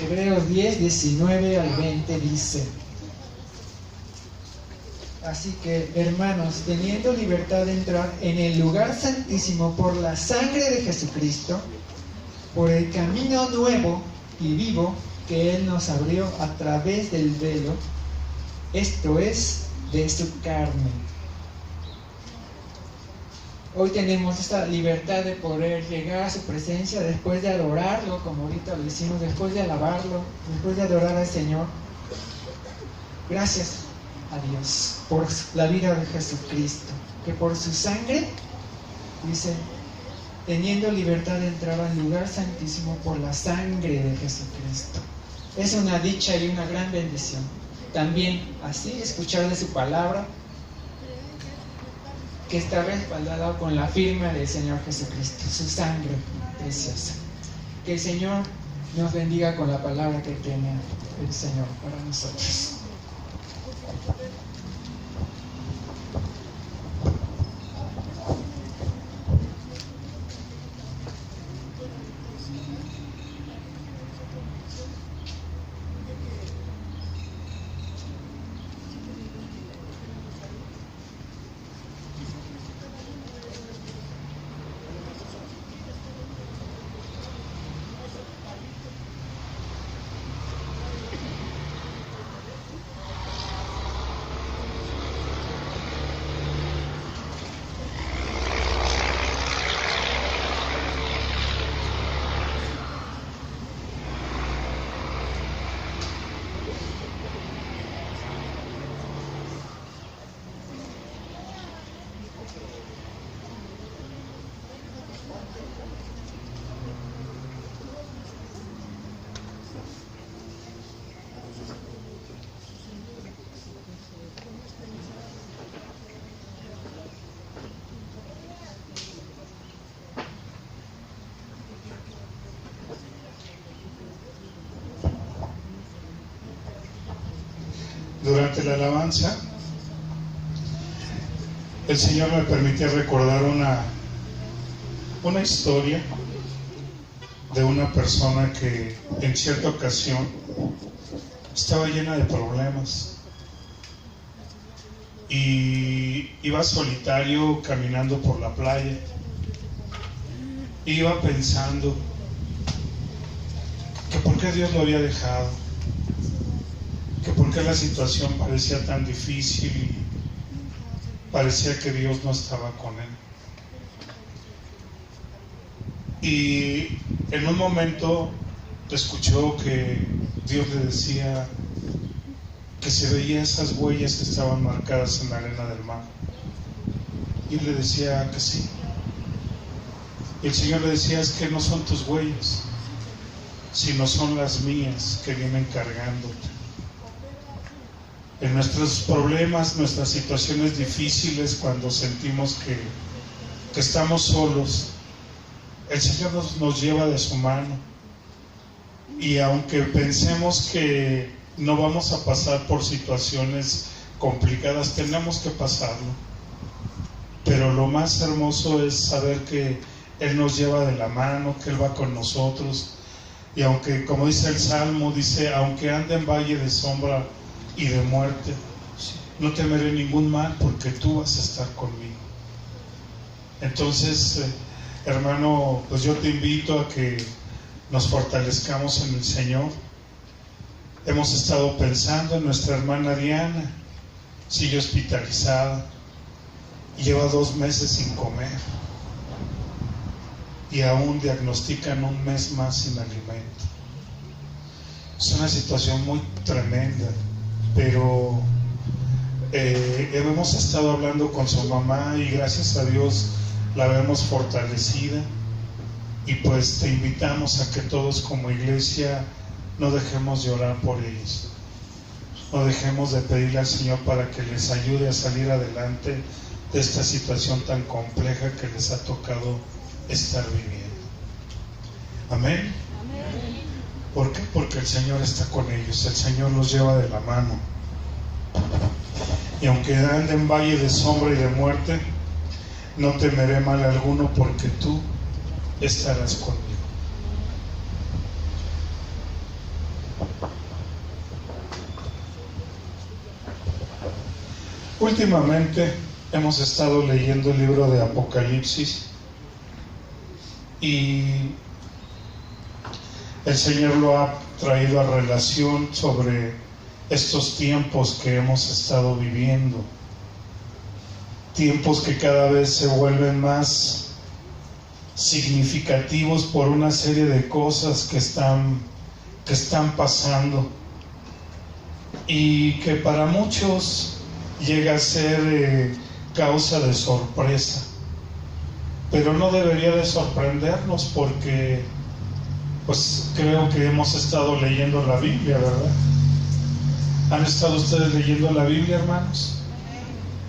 Hebreos 10, 19 al 20 dice: así que, hermanos, teniendo libertad de entrar en el lugar santísimo por la sangre de Jesucristo, por el camino nuevo y vivo que Él nos abrió a través del velo, esto es, de su carne. Hoy tenemos esta libertad de poder llegar a su presencia después de adorarlo, como ahorita lo decimos, después de alabarlo, después de adorar al Señor. Gracias a Dios por la vida de Jesucristo, que por su sangre, dice, teniendo libertad de entrar al lugar santísimo por la sangre de Jesucristo. Es una dicha y una gran bendición. También así escuchar de su palabra, que está respaldada con la firma del Señor Jesucristo, su sangre preciosa. Que el Señor nos bendiga con la palabra que tiene el Señor para nosotros. Durante la alabanza, el Señor me permitió recordar una historia de una persona que en cierta ocasión estaba llena de problemas y iba solitario caminando por la playa. Iba pensando que por qué Dios lo había dejado, que por qué la situación parecía tan difícil y parecía que Dios no estaba con él. Y en un momento escuchó que Dios le decía que se veía esas huellas que estaban marcadas en la arena del mar, y él le decía que sí. Y el Señor le decía: es que no son tus huellas, sino son las mías que vienen cargándote. En nuestros problemas, nuestras situaciones difíciles, cuando sentimos que estamos solos, el Señor nos lleva de su mano. Y aunque pensemos que no vamos a pasar por situaciones complicadas, tenemos que pasarlo. Pero lo más hermoso es saber que Él nos lleva de la mano, que Él va con nosotros. Y aunque, como dice el Salmo, dice: aunque ande en valle de sombra y de muerte, no temeré ningún mal, porque tú vas a estar conmigo. Entonces, hermano, pues yo te invito a que nos fortalezcamos en el Señor. Hemos estado pensando en nuestra hermana Diana, sigue hospitalizada y lleva 2 meses sin comer, y aún diagnostican 1 mes más sin alimento. Es una situación muy tremenda, pero hemos estado hablando con su mamá y gracias a Dios la vemos fortalecida. Y pues te invitamos a que todos como iglesia no dejemos de orar por ellos, no dejemos de pedirle al Señor para que les ayude a salir adelante de esta situación tan compleja que les ha tocado estar viviendo. Amén. ¿Por qué? Porque el Señor está con ellos, el Señor los lleva de la mano. Y aunque ande en valle de sombra y de muerte, no temeré mal alguno, porque tú estarás conmigo. Últimamente hemos estado leyendo el libro de Apocalipsis y el Señor lo ha traído a relación sobre estos tiempos que hemos estado viviendo, tiempos que cada vez se vuelven más significativos por una serie de cosas que están pasando y que para muchos llega a ser causa de sorpresa, pero no debería de sorprendernos porque pues creo que hemos estado leyendo la Biblia, ¿verdad? ¿Han estado ustedes leyendo la Biblia, hermanos?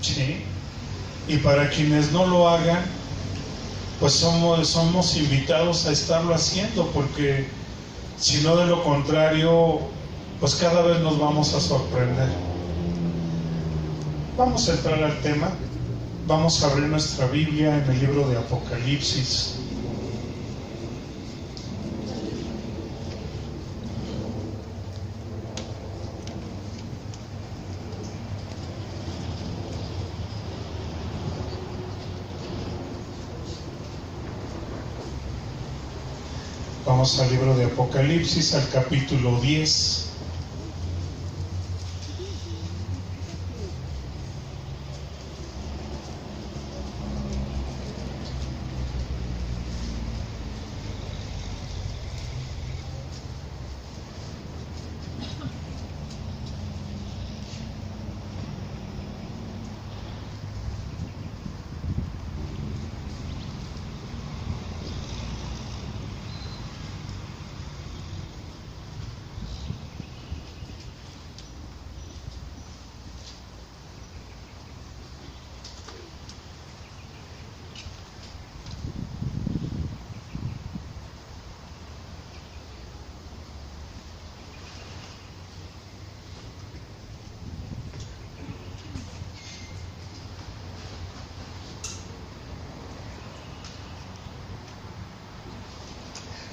Sí. Y para quienes no lo hagan, pues somos invitados a estarlo haciendo, porque si no, de lo contrario, pues cada vez nos vamos a sorprender. Vamos a entrar al tema. Vamos a abrir nuestra Biblia en el libro de Apocalipsis. Vamos al libro de Apocalipsis, al capítulo 10.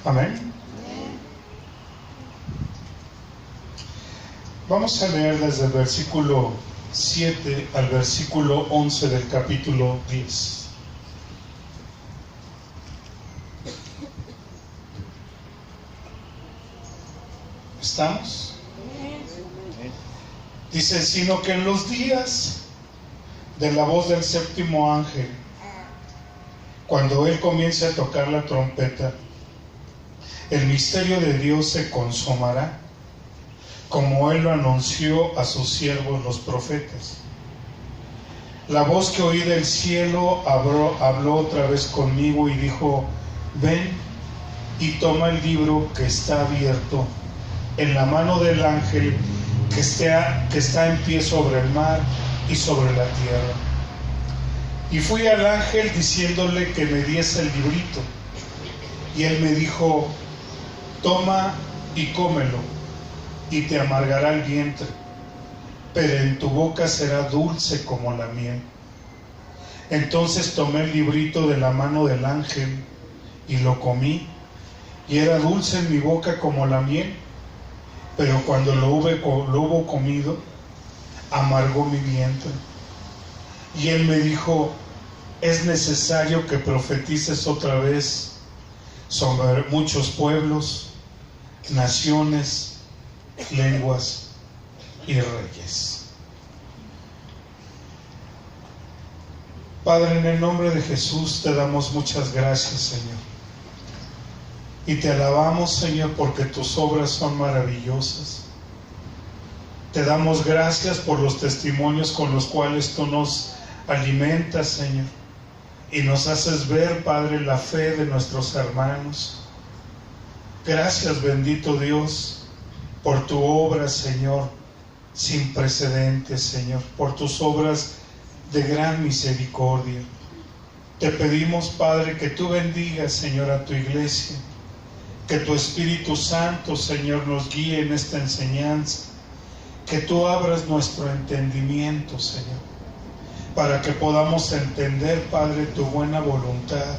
Amén. Vamos a leer desde el versículo 7 al versículo 11 del capítulo 10. ¿Estamos? Dice, sino que en los días de la voz del séptimo ángel, cuando él comience a tocar la trompeta, el misterio de Dios se consumará, como él lo anunció a sus siervos los profetas. La voz que oí del cielo habló otra vez conmigo y dijo, ven y toma el libro que está abierto en la mano del ángel que está en pie sobre el mar y sobre la tierra. Y fui al ángel diciéndole que me diese el librito, y él me dijo, toma y cómelo, y te amargará el vientre, pero en tu boca será dulce como la miel. Entonces tomé el librito de la mano del ángel y lo comí, y era dulce en mi boca como la miel, pero cuando lo hubo comido, amargó mi vientre. Y él me dijo, es necesario que profetices otra vez sobre muchos pueblos, naciones, lenguas y reyes. Padre, en el nombre de Jesús te damos muchas gracias, Señor, y te alabamos, Señor, porque tus obras son maravillosas. Te damos gracias por los testimonios con los cuales tú nos alimentas, Señor, y nos haces ver, Padre, la fe de nuestros hermanos. Gracias, bendito Dios, por tu obra, Señor, sin precedentes, Señor, por tus obras de gran misericordia. Te pedimos, Padre, que tú bendigas, Señor, a tu iglesia, que tu Espíritu Santo, Señor, nos guíe en esta enseñanza, que tú abras nuestro entendimiento, Señor, para que podamos entender, Padre, tu buena voluntad,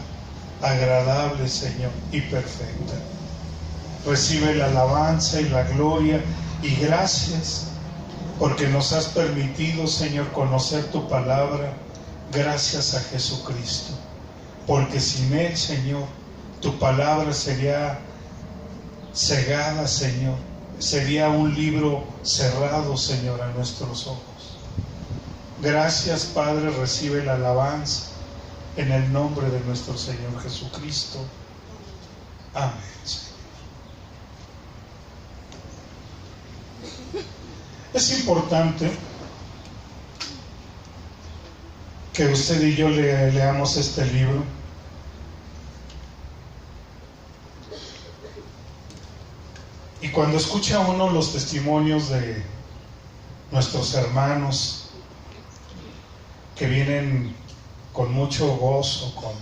agradable, Señor, y perfecta. Recibe la alabanza y la gloria y gracias porque nos has permitido, Señor, conocer tu palabra gracias a Jesucristo. Porque sin Él, Señor, tu palabra sería cegada, Señor. Sería un libro cerrado, Señor, a nuestros ojos. Gracias, Padre, recibe la alabanza en el nombre de nuestro Señor Jesucristo. Amén, Señor. Es importante que usted y yo leamos este libro. Y cuando escucha uno los testimonios de nuestros hermanos que vienen con mucho gozo, con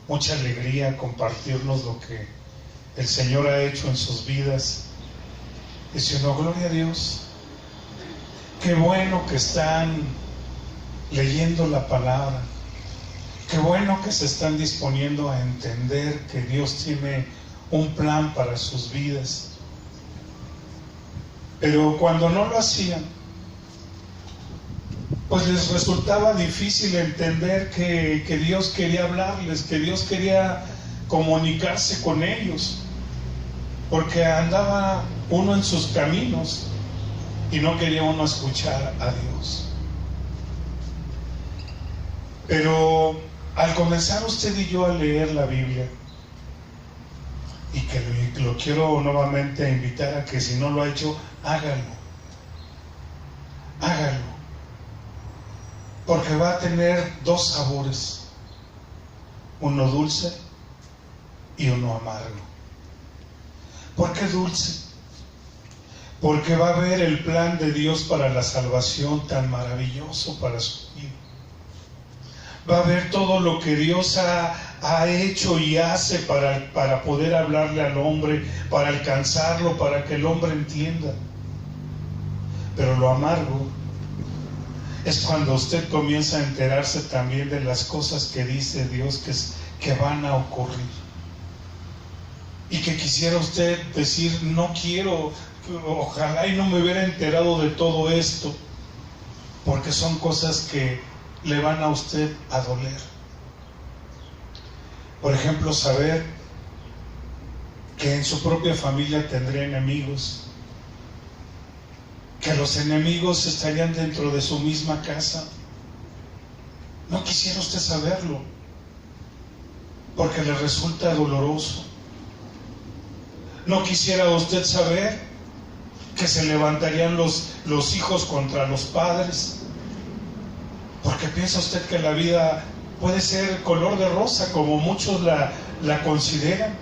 mucha alegría a compartirnos lo que el Señor ha hecho en sus vidas, dice uno, gloria a Dios, qué bueno que están leyendo la palabra, qué bueno que se están disponiendo a entender que Dios tiene un plan para sus vidas. Pero cuando no lo hacían, pues les resultaba difícil entender que Dios quería hablarles, que Dios quería comunicarse con ellos, porque andaba uno en sus caminos y no quería uno escuchar a Dios. Pero al comenzar usted y yo a leer la Biblia, y que lo quiero nuevamente invitar a que si no lo ha hecho, hágalo, porque va a tener dos sabores, uno dulce y uno amargo. ¿Por qué dulce? Porque va a ver el plan de Dios para la salvación tan maravilloso para su vida. Va a ver todo lo que Dios ha hecho y hace para poder hablarle al hombre, para alcanzarlo, para que el hombre entienda. Pero lo amargo es cuando usted comienza a enterarse también de las cosas que dice Dios que van a ocurrir. Y que quisiera usted decir, no quiero, ojalá y no me hubiera enterado de todo esto, porque son cosas que le van a usted a doler. Por ejemplo, saber que en su propia familia tendrá enemigos, que los enemigos estarían dentro de su misma casa. No quisiera usted saberlo, porque le resulta doloroso. No quisiera usted saber que se levantarían los hijos contra los padres, porque piensa usted que la vida puede ser color de rosa, como muchos la consideran.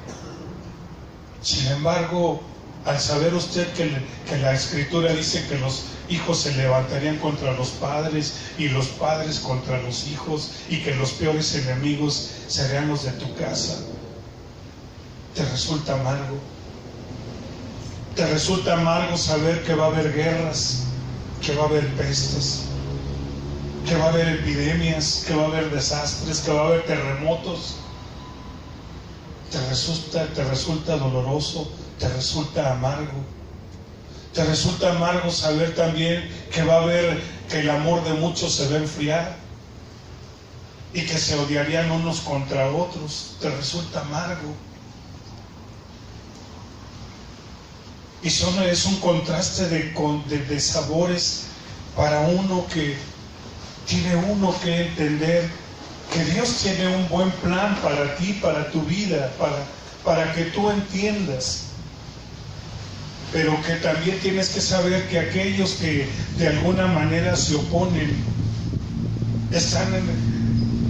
Sin embargo, al saber usted que la Escritura dice que los hijos se levantarían contra los padres y los padres contra los hijos, y que los peores enemigos serían los de tu casa, te resulta amargo. Te resulta amargo saber que va a haber guerras, que va a haber pestes, que va a haber epidemias, que va a haber desastres, que va a haber terremotos. Te resulta doloroso, te resulta amargo. Te resulta amargo saber también que va a haber, que el amor de muchos se va a enfriar y que se odiarían unos contra otros. Te resulta amargo. Y es un contraste de sabores para uno que tiene uno que entender que Dios tiene un buen plan para ti, para tu vida, para que tú entiendas. Pero que también tienes que saber que aquellos que de alguna manera se oponen están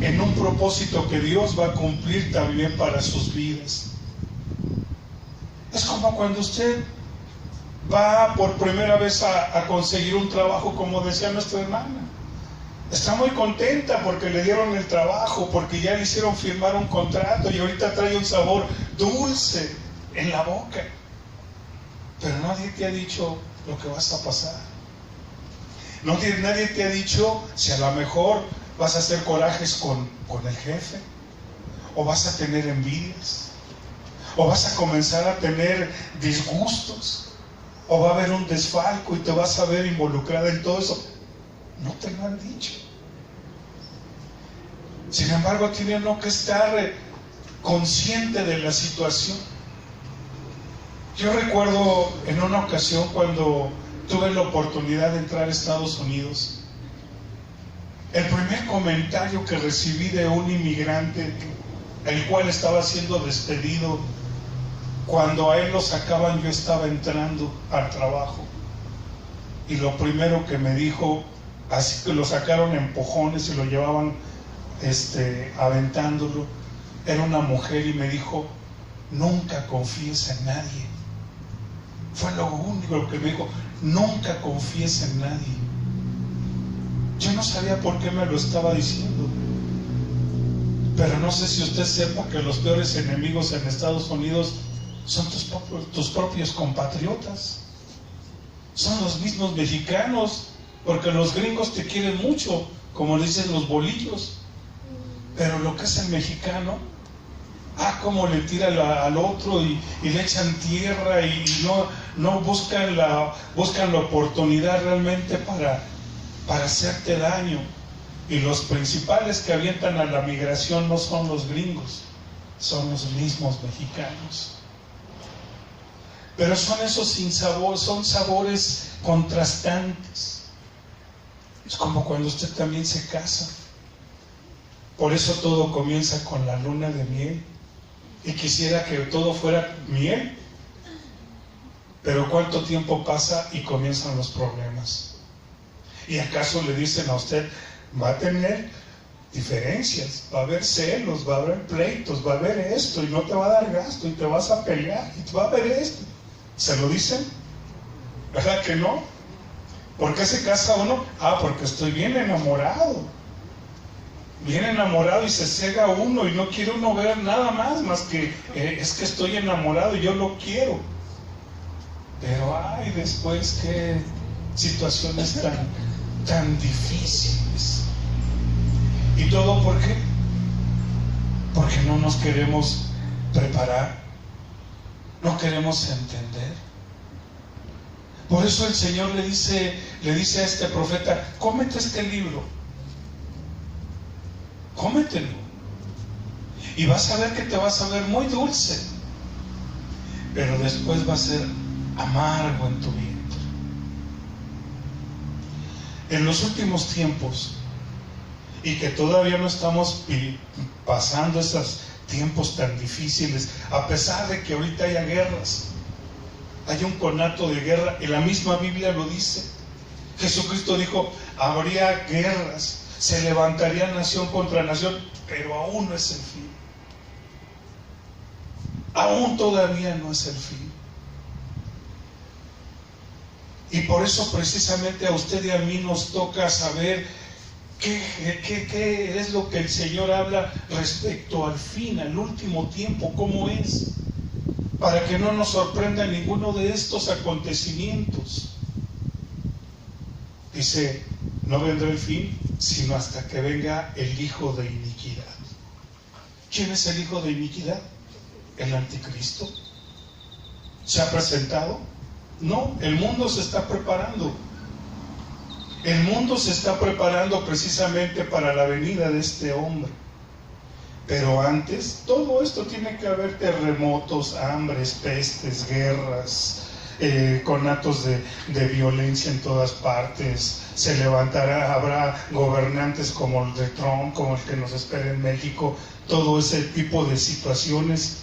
en un propósito que Dios va a cumplir también para sus vidas. Es como cuando usted va por primera vez a conseguir un trabajo, como decía nuestra hermana. Está muy contenta porque le dieron el trabajo, porque ya le hicieron firmar un contrato y ahorita trae un sabor dulce en la boca. Pero nadie te ha dicho lo que vas a pasar. Nadie te ha dicho si a lo mejor vas a hacer corajes con el jefe, o vas a tener envidias, o vas a comenzar a tener disgustos. o va a haber un desfalco y te vas a ver involucrada en todo eso. No te lo han dicho. Sin embargo, tiene uno que estar consciente de la situación. Yo recuerdo en una ocasión cuando tuve la oportunidad de entrar a Estados Unidos, el primer comentario que recibí de un inmigrante, el cual estaba siendo despedido, cuando a él lo sacaban, yo estaba entrando al trabajo, y lo primero que me dijo, así que lo sacaron a empujones y lo llevaban aventándolo, era una mujer, y me dijo: nunca confíes en nadie. Fue lo único que me dijo: nunca confíes en nadie. Yo no sabía por qué me lo estaba diciendo, pero no sé si usted sepa que los peores enemigos en Estados Unidos son tus propios compatriotas, son los mismos mexicanos, porque los gringos te quieren mucho, como le dicen los bolillos, pero lo que es el mexicano, como le tira al otro y le echan tierra, y no buscan la oportunidad realmente para hacerte daño. Y los principales que avientan a la migración no son los gringos, son los mismos mexicanos. Pero son esos sinsabores, son sabores contrastantes. Es como cuando usted también se casa. Por eso todo comienza con la luna de miel. Y quisiera que todo fuera miel. Pero ¿cuánto tiempo pasa y comienzan los problemas? ¿Y acaso le dicen a usted: va a tener diferencias, va a haber celos, va a haber pleitos, va a haber esto, y no te va a dar gasto, y te vas a pelear, y te va a haber esto? ¿Se lo dicen? ¿Verdad que no? ¿Por qué se casa uno? Porque estoy bien enamorado. Bien enamorado, y se cega uno y no quiere uno ver nada más que es que estoy enamorado y yo lo quiero. Pero después qué situaciones tan difíciles. ¿Y todo por qué? Porque no nos queremos preparar, no queremos entender. Por eso el Señor le dice a este profeta: cómete este libro, cómetelo, y vas a ver que te vas a ver muy dulce, pero después va a ser amargo en tu vientre. En los últimos tiempos, y que todavía no estamos pasando esos tiempos tan difíciles, a pesar de que ahorita haya guerras, hay un conato de guerra, y la misma Biblia lo dice. Jesucristo dijo: habría guerras, se levantaría nación contra nación, pero aún no es el fin. Aún todavía no es el fin. Y por eso precisamente a usted y a mí nos toca saber qué es lo que el Señor habla respecto al fin, al último tiempo, cómo es, para que no nos sorprenda ninguno de estos acontecimientos. Dice: no vendrá el fin sino hasta que venga el hijo de iniquidad. ¿Quién es el hijo de iniquidad? ¿El anticristo? ¿Se ha presentado? No, el mundo se está preparando. El mundo se está preparando precisamente para la venida de este hombre. Pero antes, todo esto tiene que haber: terremotos, hambres, pestes, guerras, conatos de violencia en todas partes. Se levantará, habrá gobernantes como el de Trump, como el que nos espera en México, todo ese tipo de situaciones,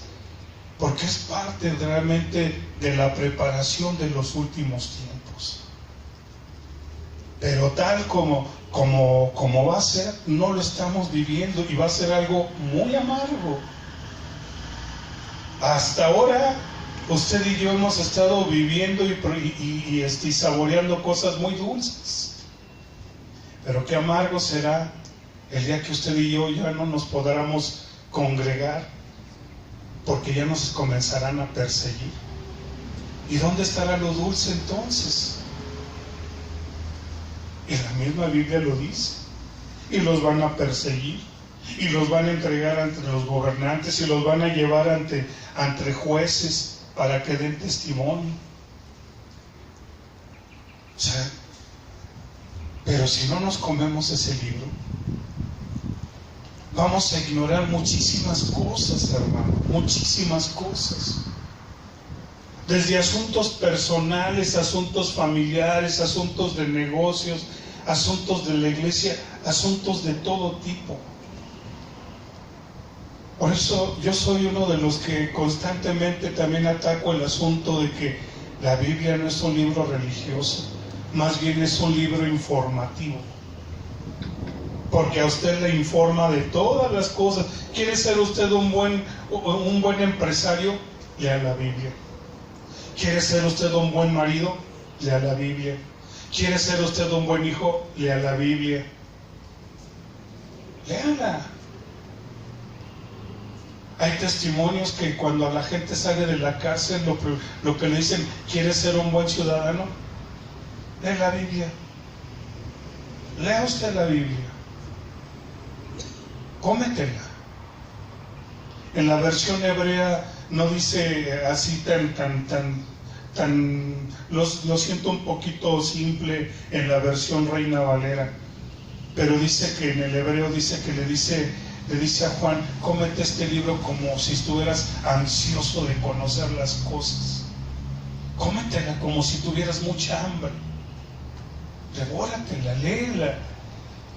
porque es parte realmente de la preparación de los últimos tiempos. Pero tal como va a ser, no lo estamos viviendo, y va a ser algo muy amargo. Hasta ahora usted y yo hemos estado viviendo y saboreando cosas muy dulces, pero qué amargo será el día que usted y yo ya no nos podamos congregar, porque ya nos comenzarán a perseguir. ¿Y dónde estará lo dulce entonces? Y la misma Biblia lo dice: y los van a perseguir, y los van a entregar ante los gobernantes, y los van a llevar ante jueces para que den testimonio. O sea, pero si no nos comemos ese libro, vamos a ignorar muchísimas cosas, hermano, muchísimas cosas. Desde asuntos personales, asuntos familiares, asuntos de negocios, asuntos de la iglesia, asuntos de todo tipo. Por eso yo soy uno de los que constantemente también ataco el asunto de que la Biblia no es un libro religioso, más bien es un libro informativo. Porque a usted le informa de todas las cosas. ¿Quiere ser usted un buen empresario? Lea la Biblia. ¿Quiere ser usted un buen marido? Lea la Biblia. ¿Quiere ser usted un buen hijo? Lea la Biblia. Léala. Hay testimonios que cuando a la gente sale de la cárcel, lo que le dicen, ¿quiere ser un buen ciudadano? Lee la Biblia. Lea usted la Biblia. Cómetela. En la versión hebrea no dice así lo siento un poquito simple en la versión Reina Valera, pero dice que en el hebreo dice que le dice a Juan, cómete este libro como si estuvieras ansioso de conocer las cosas. Cómetela como si tuvieras mucha hambre. Devóratela, léela.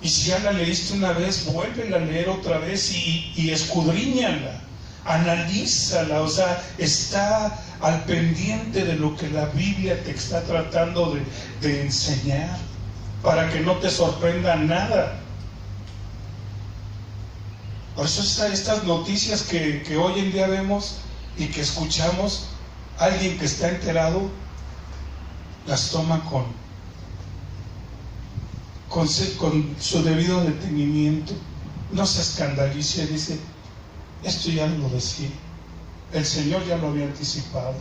Y si ya la leíste una vez, vuélvela a leer otra vez y escudriñala, analízala, o sea, está al pendiente de lo que la Biblia te está tratando de enseñar, para que no te sorprenda nada. Por eso estas noticias que hoy en día vemos y que escuchamos, alguien que está enterado las toma con su debido detenimiento, no se escandalice, dice, esto ya lo decía, el Señor ya lo había anticipado,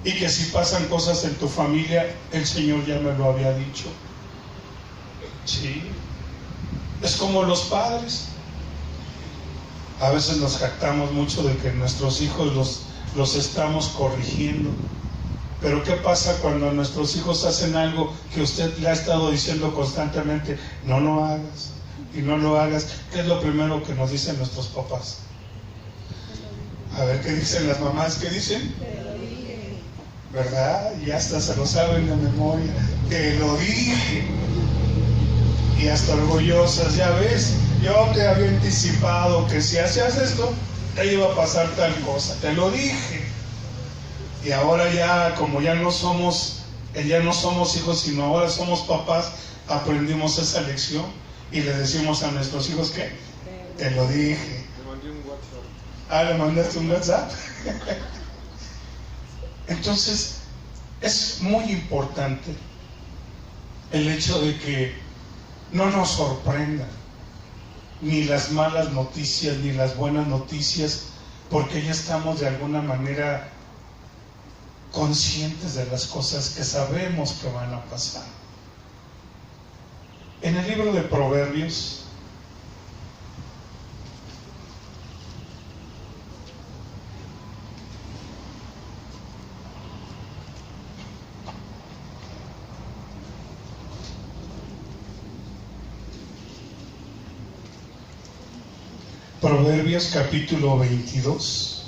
y que si pasan cosas en tu familia, el Señor ya me lo había dicho. Sí, es como los padres. A veces nos jactamos mucho de que nuestros hijos los estamos corrigiendo. Pero ¿qué pasa cuando nuestros hijos hacen algo que usted le ha estado diciendo constantemente? No lo hagas y no lo hagas. ¿Qué es lo primero que nos dicen nuestros papás? A ver, ¿qué dicen las mamás? ¿Qué dicen? ¿Verdad? Y hasta se lo saben de memoria. Te lo dije. Y hasta orgullosas, ya ves, yo te había anticipado que si hacías esto, te iba a pasar tal cosa. Te lo dije. Y ahora ya, como ya no somos hijos, sino ahora somos papás, aprendimos esa lección y le decimos a nuestros hijos que te lo dije. Le mandé un WhatsApp. Ah, ¿le mandaste un WhatsApp? Entonces, es muy importante el hecho de que no nos sorprendan ni las malas noticias ni las buenas noticias, porque ya estamos de alguna manera conscientes de las cosas que sabemos que van a pasar. En el libro de Proverbios, Proverbios capítulo 22.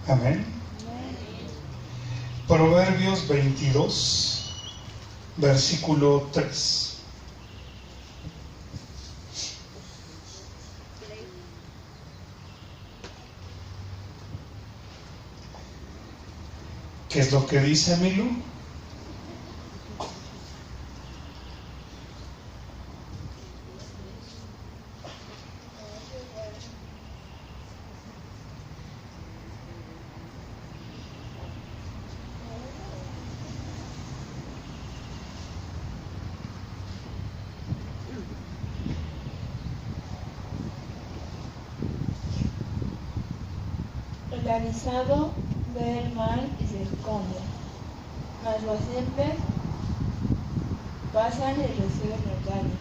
Amén. Proverbios 22, versículo 3. ¿Qué es lo que dice Milu? El avisado ve el mal y se esconde, mas los simples pasan y reciben el daño.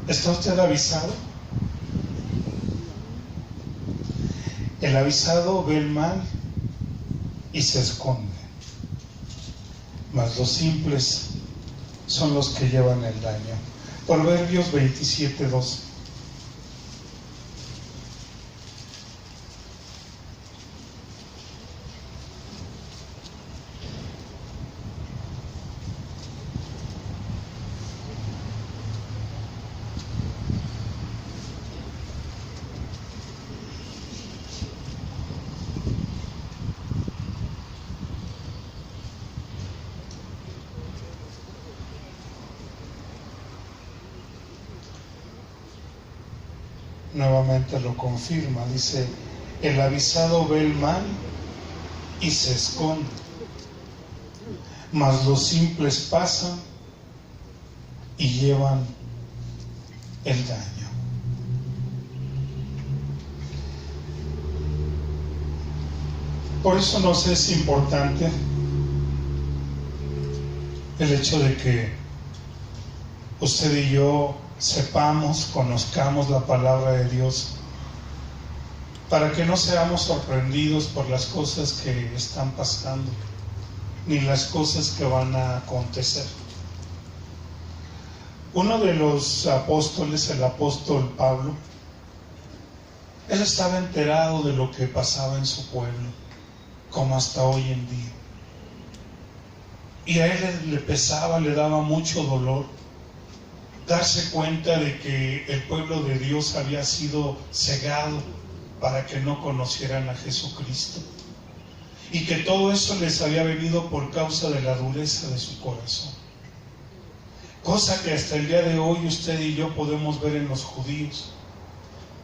¿Está usted avisado? El avisado ve el mal y se esconde, mas los simples son los que llevan el daño. Proverbios 27:12. Nuevamente lo confirma, dice: el avisado ve el mal y se esconde, mas los simples pasan y llevan el daño. Por eso nos es importante el hecho de que usted y yo sepamos, conozcamos la palabra de Dios, para que no seamos sorprendidos por las cosas que están pasando, ni las cosas que van a acontecer. Uno de los apóstoles, el apóstol Pablo, él estaba enterado de lo que pasaba en su pueblo, como hasta hoy en día. Y a él le pesaba, le daba mucho dolor darse cuenta de que el pueblo de Dios había sido cegado para que no conocieran a Jesucristo, y que todo eso les había venido por causa de la dureza de su corazón, cosa que hasta el día de hoy usted y yo podemos ver en los judíos.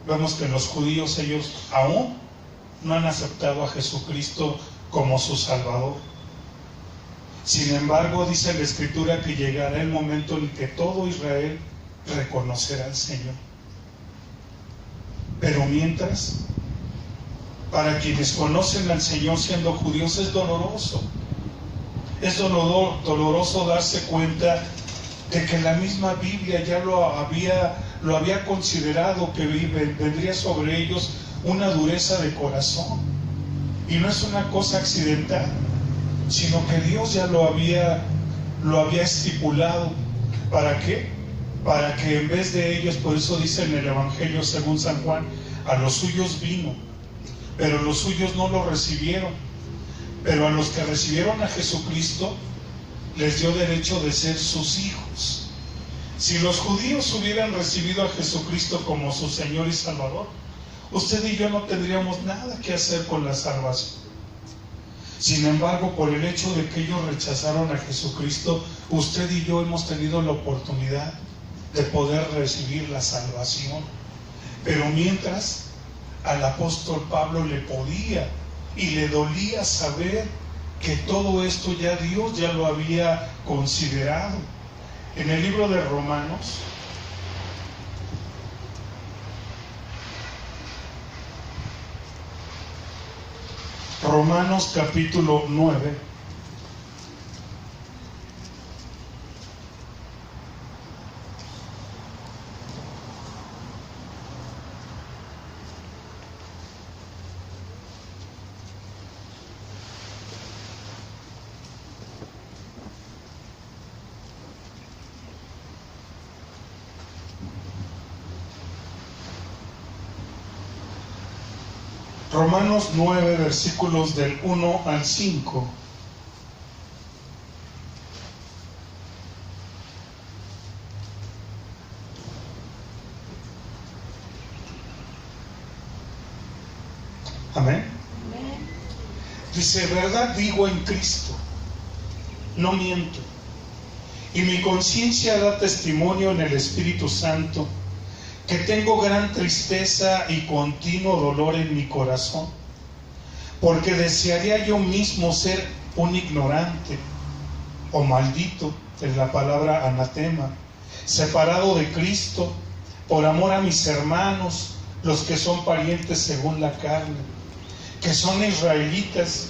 Vemos que los judíos, ellos aún no han aceptado a Jesucristo como su Salvador. Sin embargo, dice la Escritura que llegará el momento en que todo Israel reconocerá al Señor. Pero mientras, para quienes conocen al Señor siendo judíos, es doloroso. Es doloroso darse cuenta de que la misma Biblia ya lo había considerado, que vendría sobre ellos una dureza de corazón. Y no es una cosa accidental, sino que Dios ya lo había estipulado. ¿Para qué? Para que en vez de ellos, por eso dice en el Evangelio según San Juan, a los suyos vino, pero los suyos no lo recibieron. Pero a los que recibieron a Jesucristo, les dio derecho de ser sus hijos. Si los judíos hubieran recibido a Jesucristo como su Señor y Salvador, usted y yo no tendríamos nada que hacer con la salvación. Sin embargo, por el hecho de que ellos rechazaron a Jesucristo, usted y yo hemos tenido la oportunidad de poder recibir la salvación. Pero mientras, al apóstol Pablo le podía y le dolía saber que todo esto ya Dios ya lo había considerado. En el libro de Romanos capítulo 9, Romanos 9, versículos del 1 al 5. Amén. Dice: verdad digo en Cristo, no miento, y mi conciencia da testimonio en el Espíritu Santo, que tengo gran tristeza y continuo dolor en mi corazón, porque desearía yo mismo ser un ignorante o maldito, es la palabra anatema, separado de Cristo, por amor a mis hermanos, los que son parientes según la carne, que son israelitas,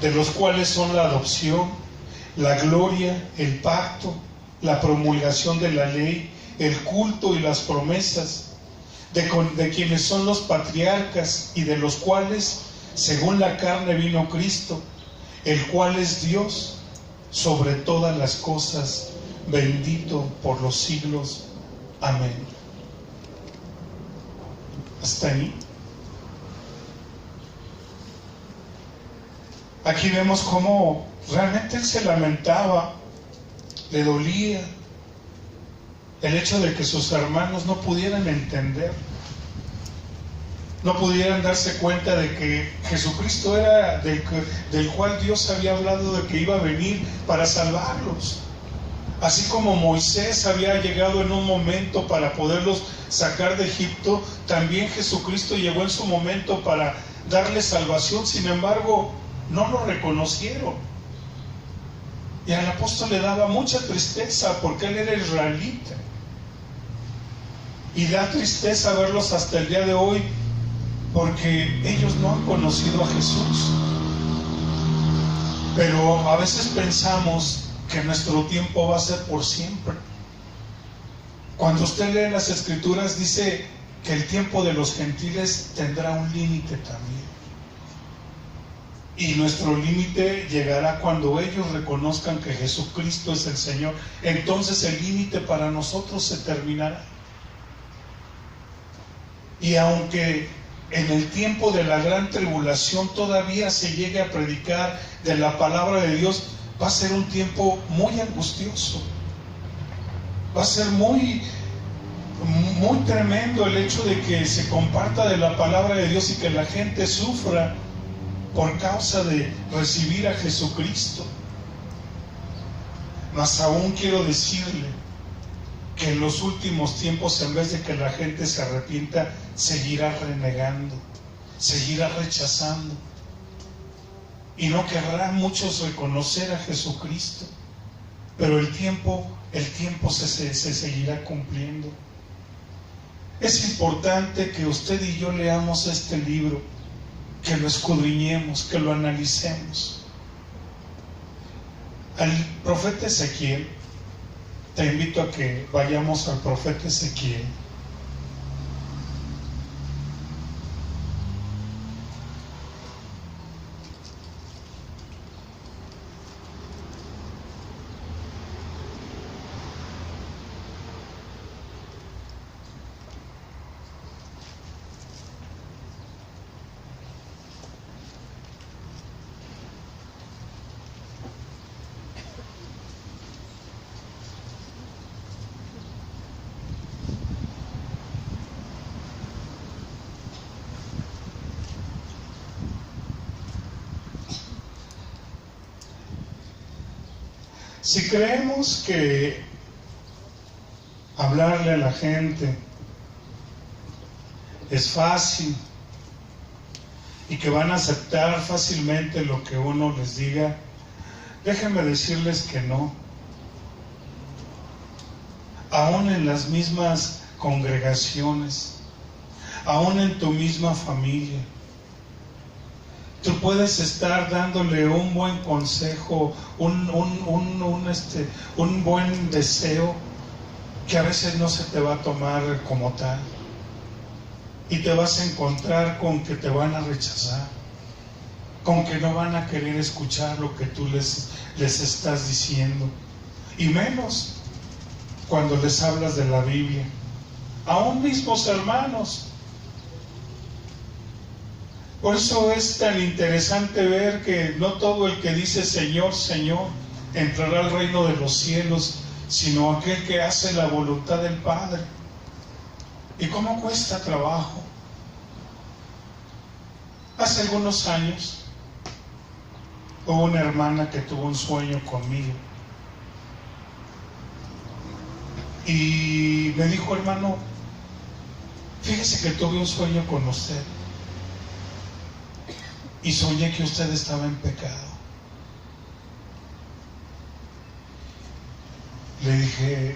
de los cuales son la adopción, la gloria, el pacto, la promulgación de la ley, el culto y las promesas, de quienes son los patriarcas y de los cuales, según la carne, vino Cristo, el cual es Dios sobre todas las cosas, bendito por los siglos. Amén. Hasta ahí. Aquí vemos cómo realmente él se lamentaba, le dolía el hecho de que sus hermanos no pudieran entender, no pudieran darse cuenta de que Jesucristo era del cual Dios había hablado de que iba a venir para salvarlos. Así como Moisés había llegado en un momento para poderlos sacar de Egipto, también Jesucristo llegó en su momento para darles salvación. Sin embargo, no lo reconocieron. Y al apóstol le daba mucha tristeza porque él era israelita. Y da tristeza verlos hasta el día de hoy porque ellos no han conocido a Jesús. Pero a veces pensamos que nuestro tiempo va a ser por siempre. Cuando usted lee las Escrituras dice que el tiempo de los gentiles tendrá un límite también. Y nuestro límite llegará cuando ellos reconozcan que Jesucristo es el Señor. Entonces el límite para nosotros se terminará. Y aunque en el tiempo de la gran tribulación todavía se llegue a predicar de la palabra de Dios, va a ser un tiempo muy angustioso. Va a ser muy tremendo el hecho de que se comparta de la palabra de Dios y que la gente sufra por causa de recibir a Jesucristo. Mas aún quiero decirle que en los últimos tiempos, en vez de que la gente se arrepienta, seguirá renegando, seguirá rechazando, y no querrán muchos reconocer a Jesucristo. Pero el tiempo se seguirá cumpliendo. Es importante que usted y yo leamos este libro, que lo escudriñemos, que lo analicemos. Al profeta Ezequiel, te invito a que vayamos al profeta Ezequiel. Si creemos que hablarle a la gente es fácil y que van a aceptar fácilmente lo que uno les diga, déjenme decirles que no. Aún en las mismas congregaciones, aún en tu misma familia, tú puedes estar dándole un buen consejo, un buen deseo, que a veces no se te va a tomar como tal. Y te vas a encontrar con que te van a rechazar, con que no van a querer escuchar lo que tú les estás diciendo. Y menos cuando les hablas de la Biblia. Aún mismos hermanos. Por eso es tan interesante ver que no todo el que dice Señor, Señor, entrará al reino de los cielos, sino aquel que hace la voluntad del Padre. ¿Y cómo cuesta trabajo? Hace algunos años hubo una hermana que tuvo un sueño conmigo y me dijo: hermano, fíjese que tuve un sueño con usted y soñé que usted estaba en pecado. Le dije: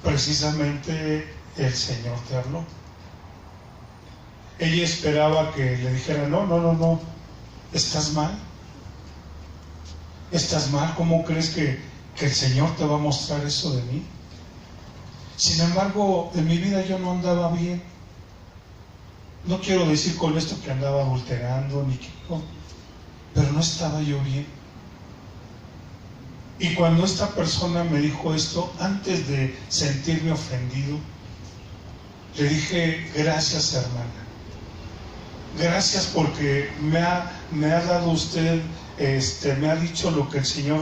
precisamente el Señor te habló. ella esperaba que le dijera, no, estás mal. Estás mal, ¿cómo crees que el Señor te va a mostrar eso de mí? Sin embargo, en mi vida yo no andaba bien. No quiero decir con esto que andaba adulterando, pero no estaba yo bien. Y cuando esta persona me dijo esto, antes de sentirme ofendido, le dije, gracias, hermana. Gracias porque me ha dado usted, me ha dicho lo que el Señor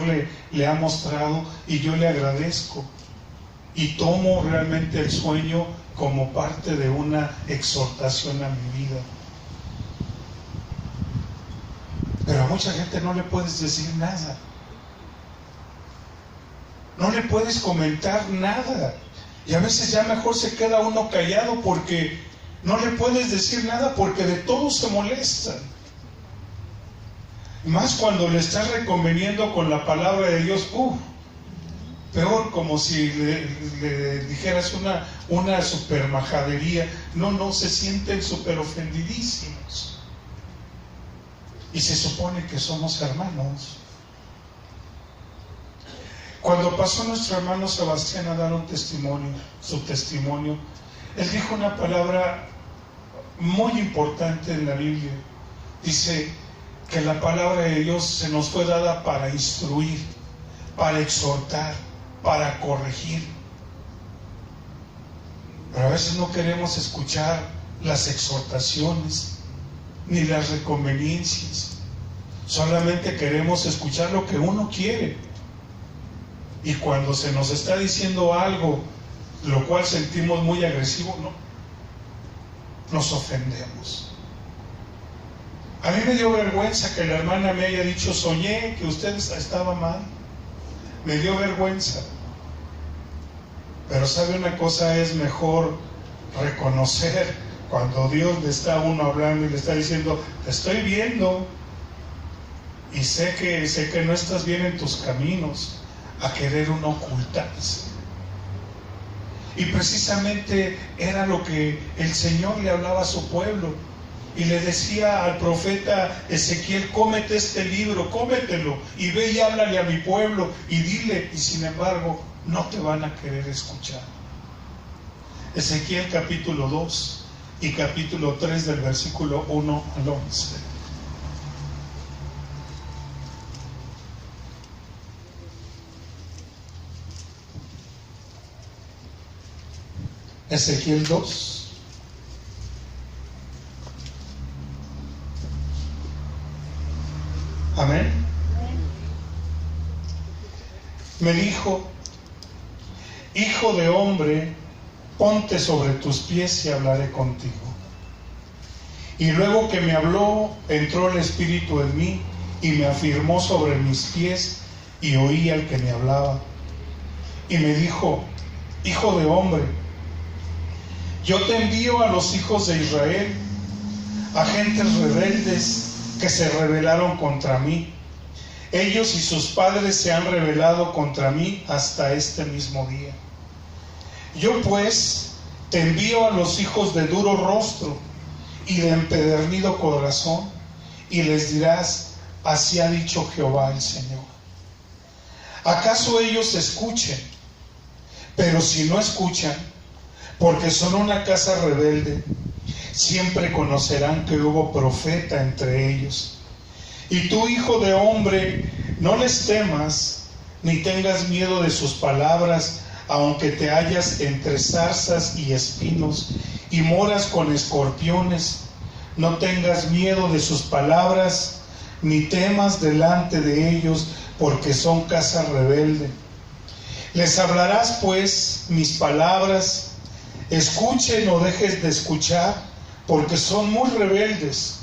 le ha mostrado, y yo le agradezco. Y tomo realmente el sueño como parte de una exhortación a mi vida. Pero a mucha gente no le puedes decir nada. No le puedes comentar nada. Y a veces ya mejor se queda uno callado porque no le puedes decir nada, porque de todo se molestan. Más cuando le estás reconveniendo con la palabra de Dios, peor, como si le dijeras una super majadería. No, se sienten súper ofendidísimos. Y se supone que somos hermanos. Cuando pasó nuestro hermano Sebastián a dar su testimonio, él dijo una palabra muy importante en la Biblia. Dice que la palabra de Dios se nos fue dada para instruir, para exhortar, para corregir. Pero a veces no queremos escuchar las exhortaciones ni las reconveniencias. Solamente queremos escuchar lo que uno quiere. Y cuando se nos está diciendo algo, lo cual sentimos muy agresivo, nos ofendemos. A mí me dio vergüenza que la hermana me haya dicho, soñé que usted estaba mal. Me dio vergüenza. Pero sabe una cosa, es mejor reconocer cuando Dios le está a uno hablando y le está diciendo, te estoy viendo y sé que no estás bien en tus caminos, a querer uno ocultarse. Y precisamente era lo que el Señor le hablaba a su pueblo, y le decía al profeta Ezequiel, cómete este libro, cómetelo, y ve y háblale a mi pueblo y dile, y sin embargo no te van a querer escuchar. Ezequiel capítulo 2 y capítulo 3 del versículo 1 al 11. Ezequiel 2. Amén. Me dijo, hijo de hombre, ponte sobre tus pies y hablaré contigo. Y luego que me habló, entró el Espíritu en mí y me afirmó sobre mis pies, y oí al que me hablaba. Y me dijo, hijo de hombre, yo te envío a los hijos de Israel, a gentes rebeldes que se rebelaron contra mí. Ellos y sus padres se han rebelado contra mí hasta este mismo día. Yo pues te envío a los hijos de duro rostro y de empedernido corazón, y les dirás, así ha dicho Jehová el Señor. ¿Acaso ellos escuchen? Pero si no escuchan, porque son una casa rebelde, siempre conocerán que hubo profeta entre ellos. Y tú, hijo de hombre, no les temas, ni tengas miedo de sus palabras, aunque te hallas entre zarzas y espinos, y moras con escorpiones. No tengas miedo de sus palabras, ni temas delante de ellos, porque son casa rebelde. Les hablarás pues mis palabras, escuchen o dejes de escuchar, porque son muy rebeldes.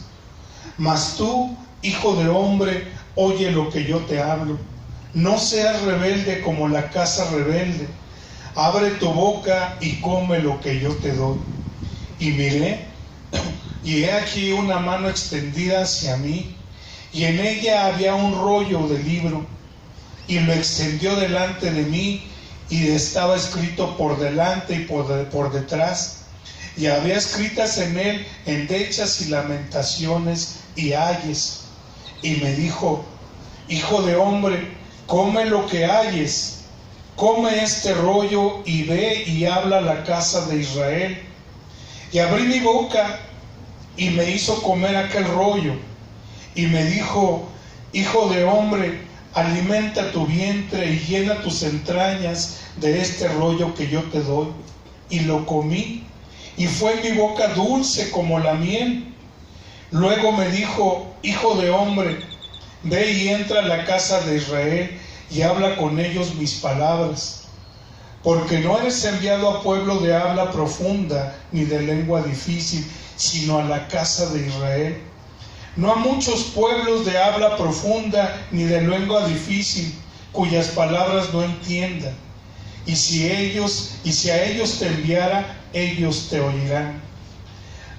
Mas tú, hijo de hombre, oye lo que yo te hablo. No seas rebelde como la casa rebelde. Abre tu boca y come lo que yo te doy. Y miré, y he aquí una mano extendida hacia mí, y en ella había un rollo de libro, y lo extendió delante de mí, y estaba escrito por delante y por detrás, y había escritas en él endechas y lamentaciones y ayes. Y me dijo: hijo de hombre, come lo que hayes, come este rollo y ve y habla a la casa de Israel. Y abrí mi boca y me hizo comer aquel rollo. Y me dijo: hijo de hombre, alimenta tu vientre y llena tus entrañas de este rollo que yo te doy. Y lo comí, y fue mi boca dulce como la miel. Luego me dijo: hijo de hombre, ve y entra a la casa de Israel y habla con ellos mis palabras. Porque no eres enviado a pueblo de habla profunda ni de lengua difícil, sino a la casa de Israel. No a muchos pueblos de habla profunda ni de lengua difícil, cuyas palabras no entiendan. Y si a ellos te enviara, ellos te oirán.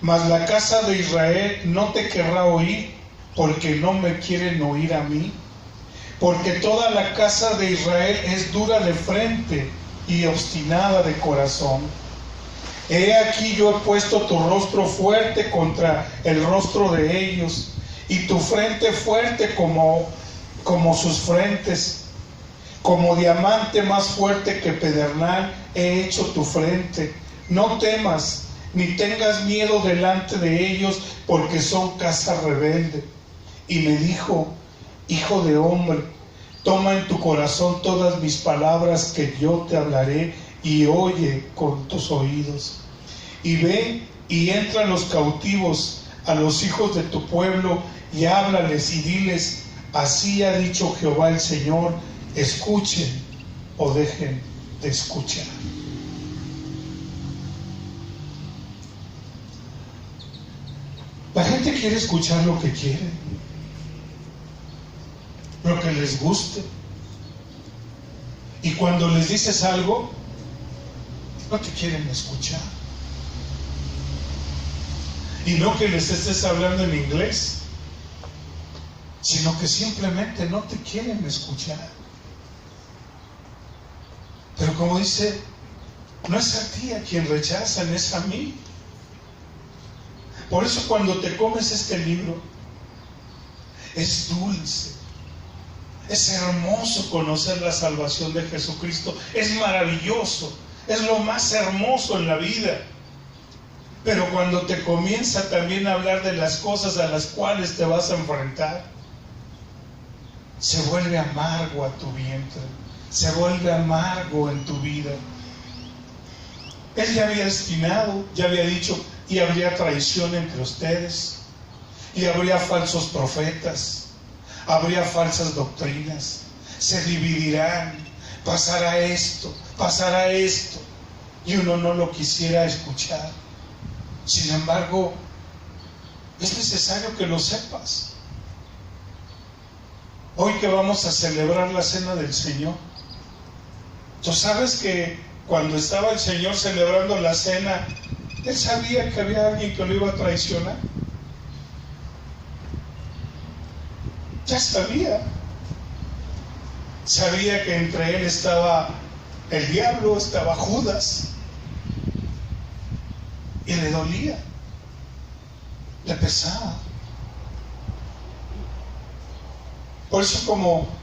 Mas la casa de Israel no te querrá oír, porque no me quieren oír a mí. Porque toda la casa de Israel es dura de frente y obstinada de corazón. He aquí yo he puesto tu rostro fuerte contra el rostro de ellos, y tu frente fuerte como sus frentes. Como diamante más fuerte que pedernal he hecho tu frente. No temas, ni tengas miedo delante de ellos, porque son casa rebelde. Y me dijo: hijo de hombre, toma en tu corazón todas mis palabras que yo te hablaré, y oye con tus oídos. Y ve y entra a los cautivos, a los hijos de tu pueblo, y háblales y diles: así ha dicho Jehová el Señor, escuchen o dejen de escuchar. La gente quiere escuchar lo que quiere, lo que les guste. Y cuando les dices algo, no te quieren escuchar. Y no que les estés hablando en inglés, sino que simplemente no te quieren escuchar. Pero como dice, no es a ti a quien rechazan, es a mí. Por eso cuando te comes este libro, es dulce, es hermoso conocer la salvación de Jesucristo, es maravilloso, es lo más hermoso en la vida. Pero cuando te comienza también a hablar de las cosas a las cuales te vas a enfrentar, se vuelve amargo a tu vientre, se vuelve amargo en tu vida. Él ya había destinado, ya había dicho: y habría traición entre ustedes, y habría falsos profetas, habría falsas doctrinas, se dividirán, pasará esto, y uno no lo quisiera escuchar. Sin embargo, es necesario que lo sepas. Hoy que vamos a celebrar la Cena del Señor, tú sabes que cuando estaba el Señor celebrando la cena, Él sabía que había alguien que lo iba a traicionar. Ya sabía. Sabía que entre él estaba el diablo, estaba Judas. Y le dolía, le pesaba. Por eso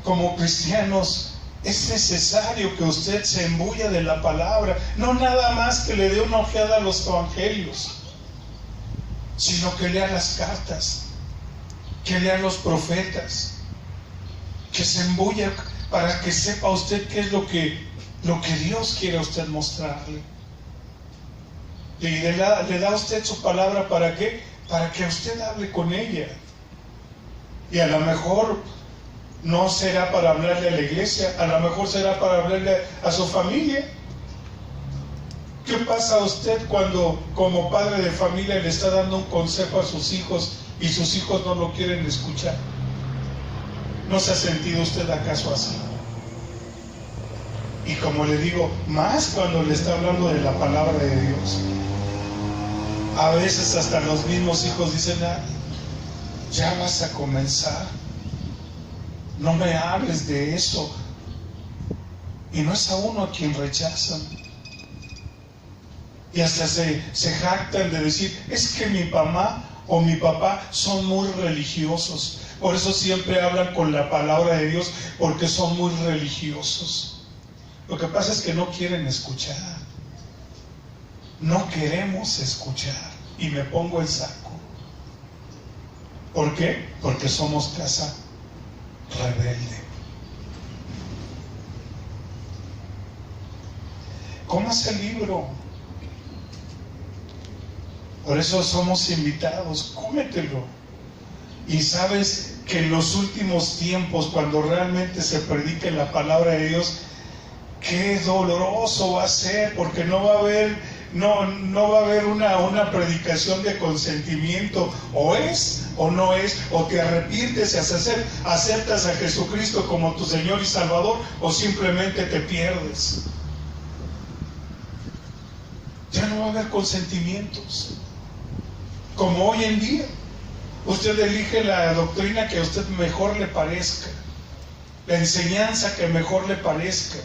como cristianos es necesario que usted se embulla de la palabra, no nada más que le dé una ojeada a los evangelios, sino que lea las cartas, que lea los profetas, que se embulla para que sepa usted qué es lo que Dios quiere a usted mostrarle. Y le da a usted su palabra, ¿para qué? Para que usted hable con ella. Y a lo mejor no será para hablarle a la iglesia, a lo mejor será para hablarle a su familia. ¿Qué pasa a usted cuando como padre de familia le está dando un consejo a sus hijos y sus hijos no lo quieren escuchar? ¿No se ha sentido usted acaso así? Y como le digo, más cuando le está hablando de la palabra de Dios. A veces hasta los mismos hijos dicen: ya vas a comenzar, no me hables de eso. Y no es a uno a quien rechazan. Y hasta se jactan de decir, es que mi mamá o mi papá son muy religiosos. Por eso siempre hablan con la palabra de Dios, porque son muy religiosos. Lo que pasa es que no quieren escuchar. No queremos escuchar. Y me pongo el saco. ¿Por qué? Porque somos casa rebelde. Cómase el libro. Por eso somos invitados. Cómetelo. Y sabes que en los últimos tiempos, cuando realmente se predique la palabra de Dios, qué doloroso va a ser, porque no va a haber una predicación de consentimiento, o es o no es, o te arrepientes y aceptas a Jesucristo como tu Señor y Salvador, o simplemente te pierdes. Ya no va a haber consentimientos, como hoy en día. Usted elige la doctrina que a usted mejor le parezca, la enseñanza que mejor le parezca,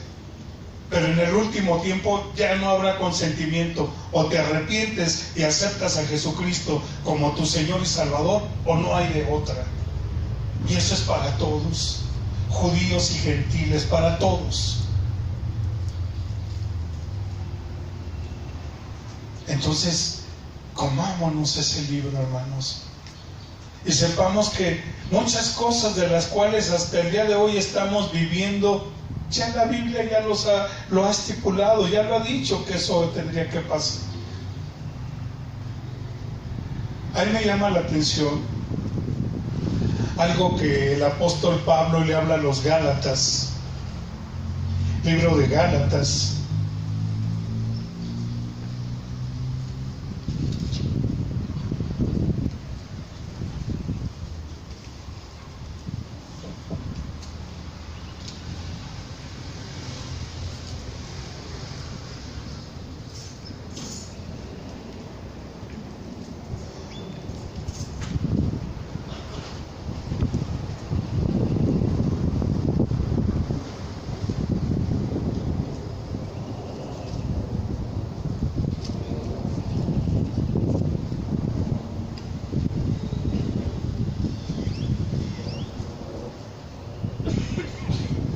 pero en el último tiempo ya no habrá consentimiento. O te arrepientes y aceptas a Jesucristo como tu Señor y Salvador, o no hay de otra. Y eso es para todos, judíos y gentiles, para todos. Entonces, comámonos ese libro, hermanos, y sepamos que muchas cosas de las cuales hasta el día de hoy estamos viviendo, ya la Biblia ya lo ha estipulado, ya lo ha dicho que eso tendría que pasar. A mí me llama la atención algo que el apóstol Pablo le habla a los Gálatas, libro de Gálatas.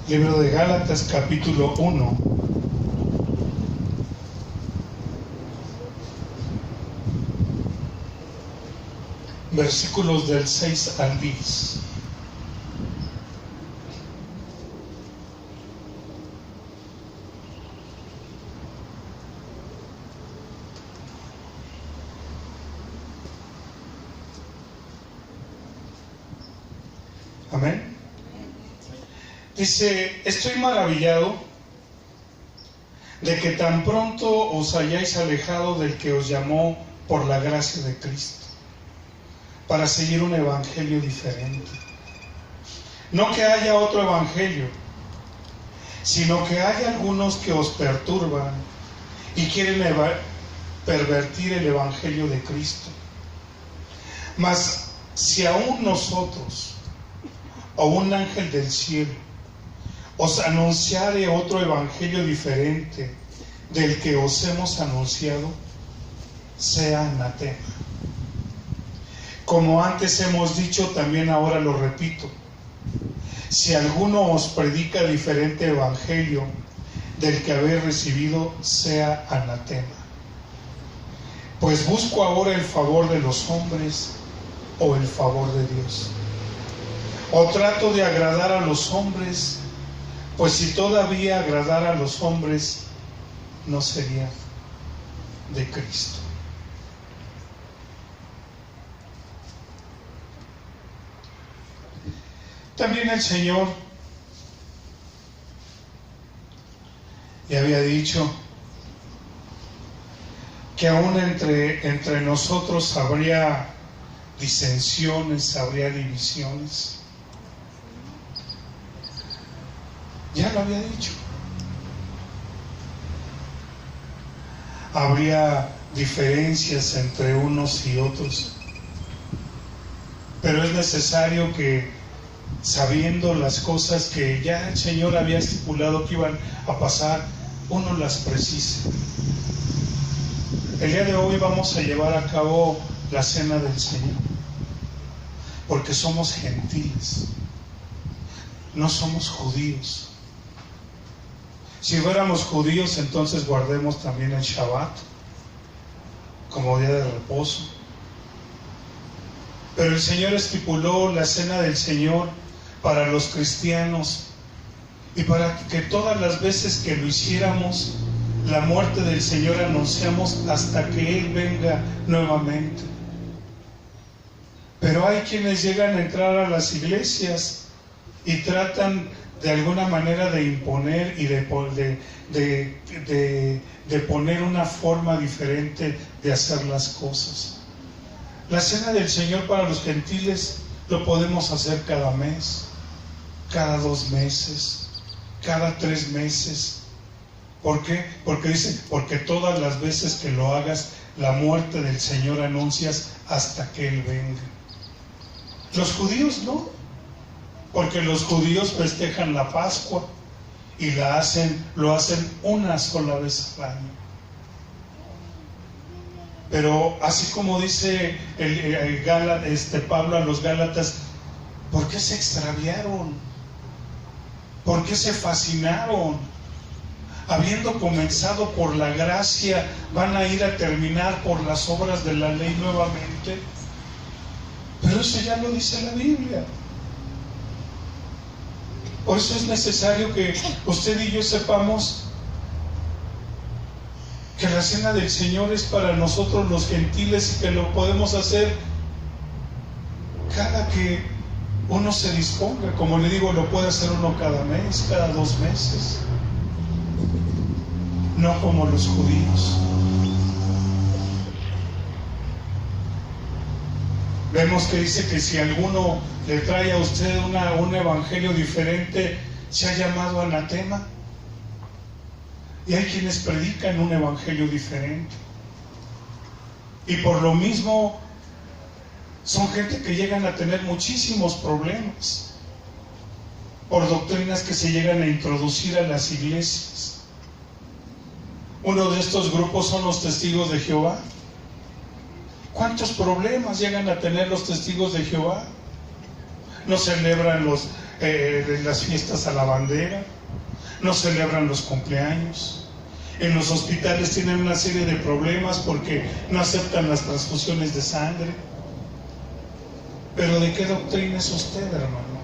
Libro de Gálatas, capítulo 1. Versículos del 6 al 10. Amén. Dice, estoy maravillado de que tan pronto os hayáis alejado del que os llamó por la gracia de Cristo, para seguir un evangelio diferente. No que haya otro evangelio, sino que hay algunos que os perturban y quieren pervertir el evangelio de Cristo. Mas si aún nosotros o un ángel del cielo os anunciare otro evangelio diferente del que os hemos anunciado, sea anatema. Como antes hemos dicho, también ahora lo repito: si alguno os predica diferente evangelio del que habéis recibido, sea anatema. Pues busco ahora el favor de los hombres o el favor de Dios. O trato de agradar a los hombres, pues si todavía agradara a los hombres, no sería de Cristo. También el Señor ya había dicho que aún entre nosotros habría disensiones, habría divisiones. Ya lo había dicho. Habría diferencias entre unos y otros. Pero es necesario que, sabiendo las cosas que ya el Señor había estipulado que iban a pasar, uno las precise. El día de hoy vamos a llevar a cabo la cena del Señor, porque somos gentiles, no somos judíos. Si fuéramos judíos, entonces guardemos también el Shabbat como día de reposo. Pero el Señor estipuló la cena del Señor para los cristianos y para que todas las veces que lo hiciéramos, la muerte del Señor anunciamos hasta que Él venga nuevamente. Pero hay quienes llegan a entrar a las iglesias y tratan de alguna manera de imponer y de poner una forma diferente de hacer las cosas. La cena del Señor para los gentiles lo podemos hacer cada mes, cada 2 meses, cada 3 meses. ¿Por qué? Porque dice, porque todas las veces que lo hagas, la muerte del Señor anuncias hasta que Él venga. Los judíos no, porque los judíos festejan la Pascua y lo hacen una sola vez al año. Pero así como dice Pablo a los Gálatas, ¿por qué se extraviaron? ¿Por qué se fascinaron? Habiendo comenzado por la gracia, ¿van a ir a terminar por las obras de la ley nuevamente? Pero eso ya lo dice la Biblia. Por eso es necesario que usted y yo sepamos que la cena del Señor es para nosotros los gentiles y que lo podemos hacer cada que uno se disponga. Como le digo, lo puede hacer uno cada mes, cada 2 meses. No como los judíos. Vemos que dice que si alguno le trae a usted un evangelio diferente, se ha llamado anatema. Y hay quienes predican un evangelio diferente. Y por lo mismo son gente que llegan a tener muchísimos problemas por doctrinas que se llegan a introducir a las iglesias. Uno de estos grupos son los testigos de Jehová. ¿Cuántos problemas llegan a tener los testigos de Jehová? No celebran las fiestas a la bandera, no celebran los cumpleaños. En los hospitales tienen una serie de problemas porque no aceptan las transfusiones de sangre. ¿Pero de qué doctrina es usted, hermano?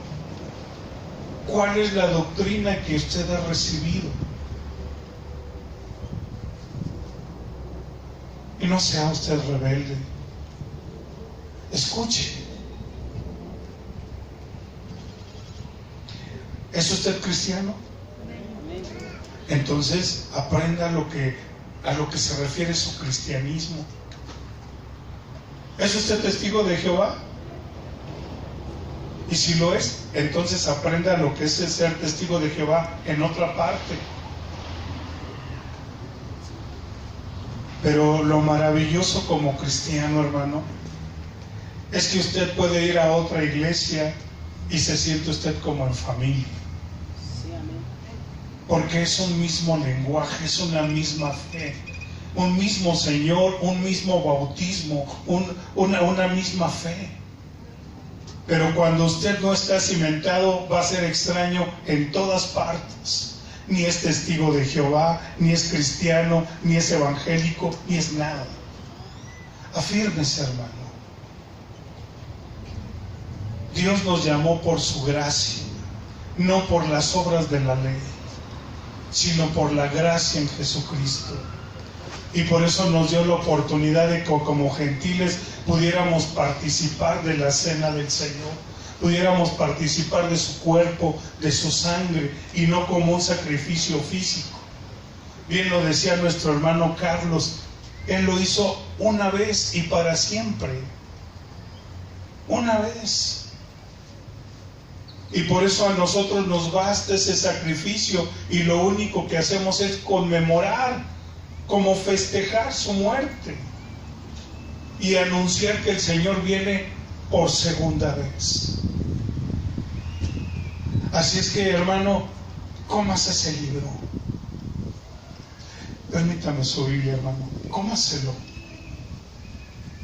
¿Cuál es la doctrina que usted ha recibido? Y no sea usted rebelde. Escuche. ¿Es usted cristiano? Entonces aprenda a lo que se refiere su cristianismo. ¿Es usted testigo de Jehová? Y si lo es, entonces aprenda lo que es el ser testigo de Jehová en otra parte. Pero lo maravilloso como cristiano, hermano, es que usted puede ir a otra iglesia y se siente usted como en familia. Porque es un mismo lenguaje, es una misma fe, un mismo Señor, un mismo bautismo, una misma fe. Pero cuando usted no está cimentado, va a ser extraño en todas partes. Ni es testigo de Jehová, ni es cristiano, ni es evangélico, ni es nada. Afírmese, hermano. Dios nos llamó por su gracia, no por las obras de la ley, sino por la gracia en Jesucristo. Y por eso nos dio la oportunidad de que como gentiles pudiéramos participar de la cena del Señor, pudiéramos participar de su cuerpo, de su sangre, y no como un sacrificio físico. Bien lo decía nuestro hermano Carlos, Él lo hizo una vez y para siempre. Una vez. Y por eso a nosotros nos basta ese sacrificio y lo único que hacemos es conmemorar, como festejar su muerte y anunciar que el Señor viene por segunda vez. Así es que, hermano, cómase ese libro. Permítame su Biblia, hermano. cómaselo,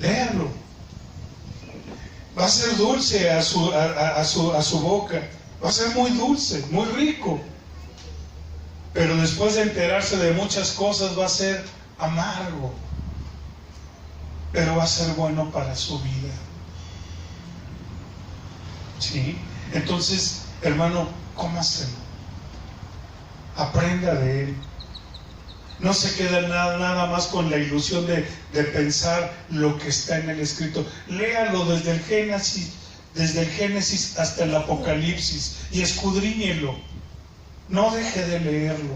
léalo. Va a ser dulce a su boca, va a ser muy dulce, muy rico. Pero después de enterarse de muchas cosas va a ser amargo. Pero va a ser bueno para su vida. ¿Sí? Entonces, hermano, cómaselo. Aprenda de él. No se queda nada más con la ilusión de pensar lo que está en el escrito. Léalo desde el Génesis hasta el Apocalipsis y escudriñelo. No deje de leerlo.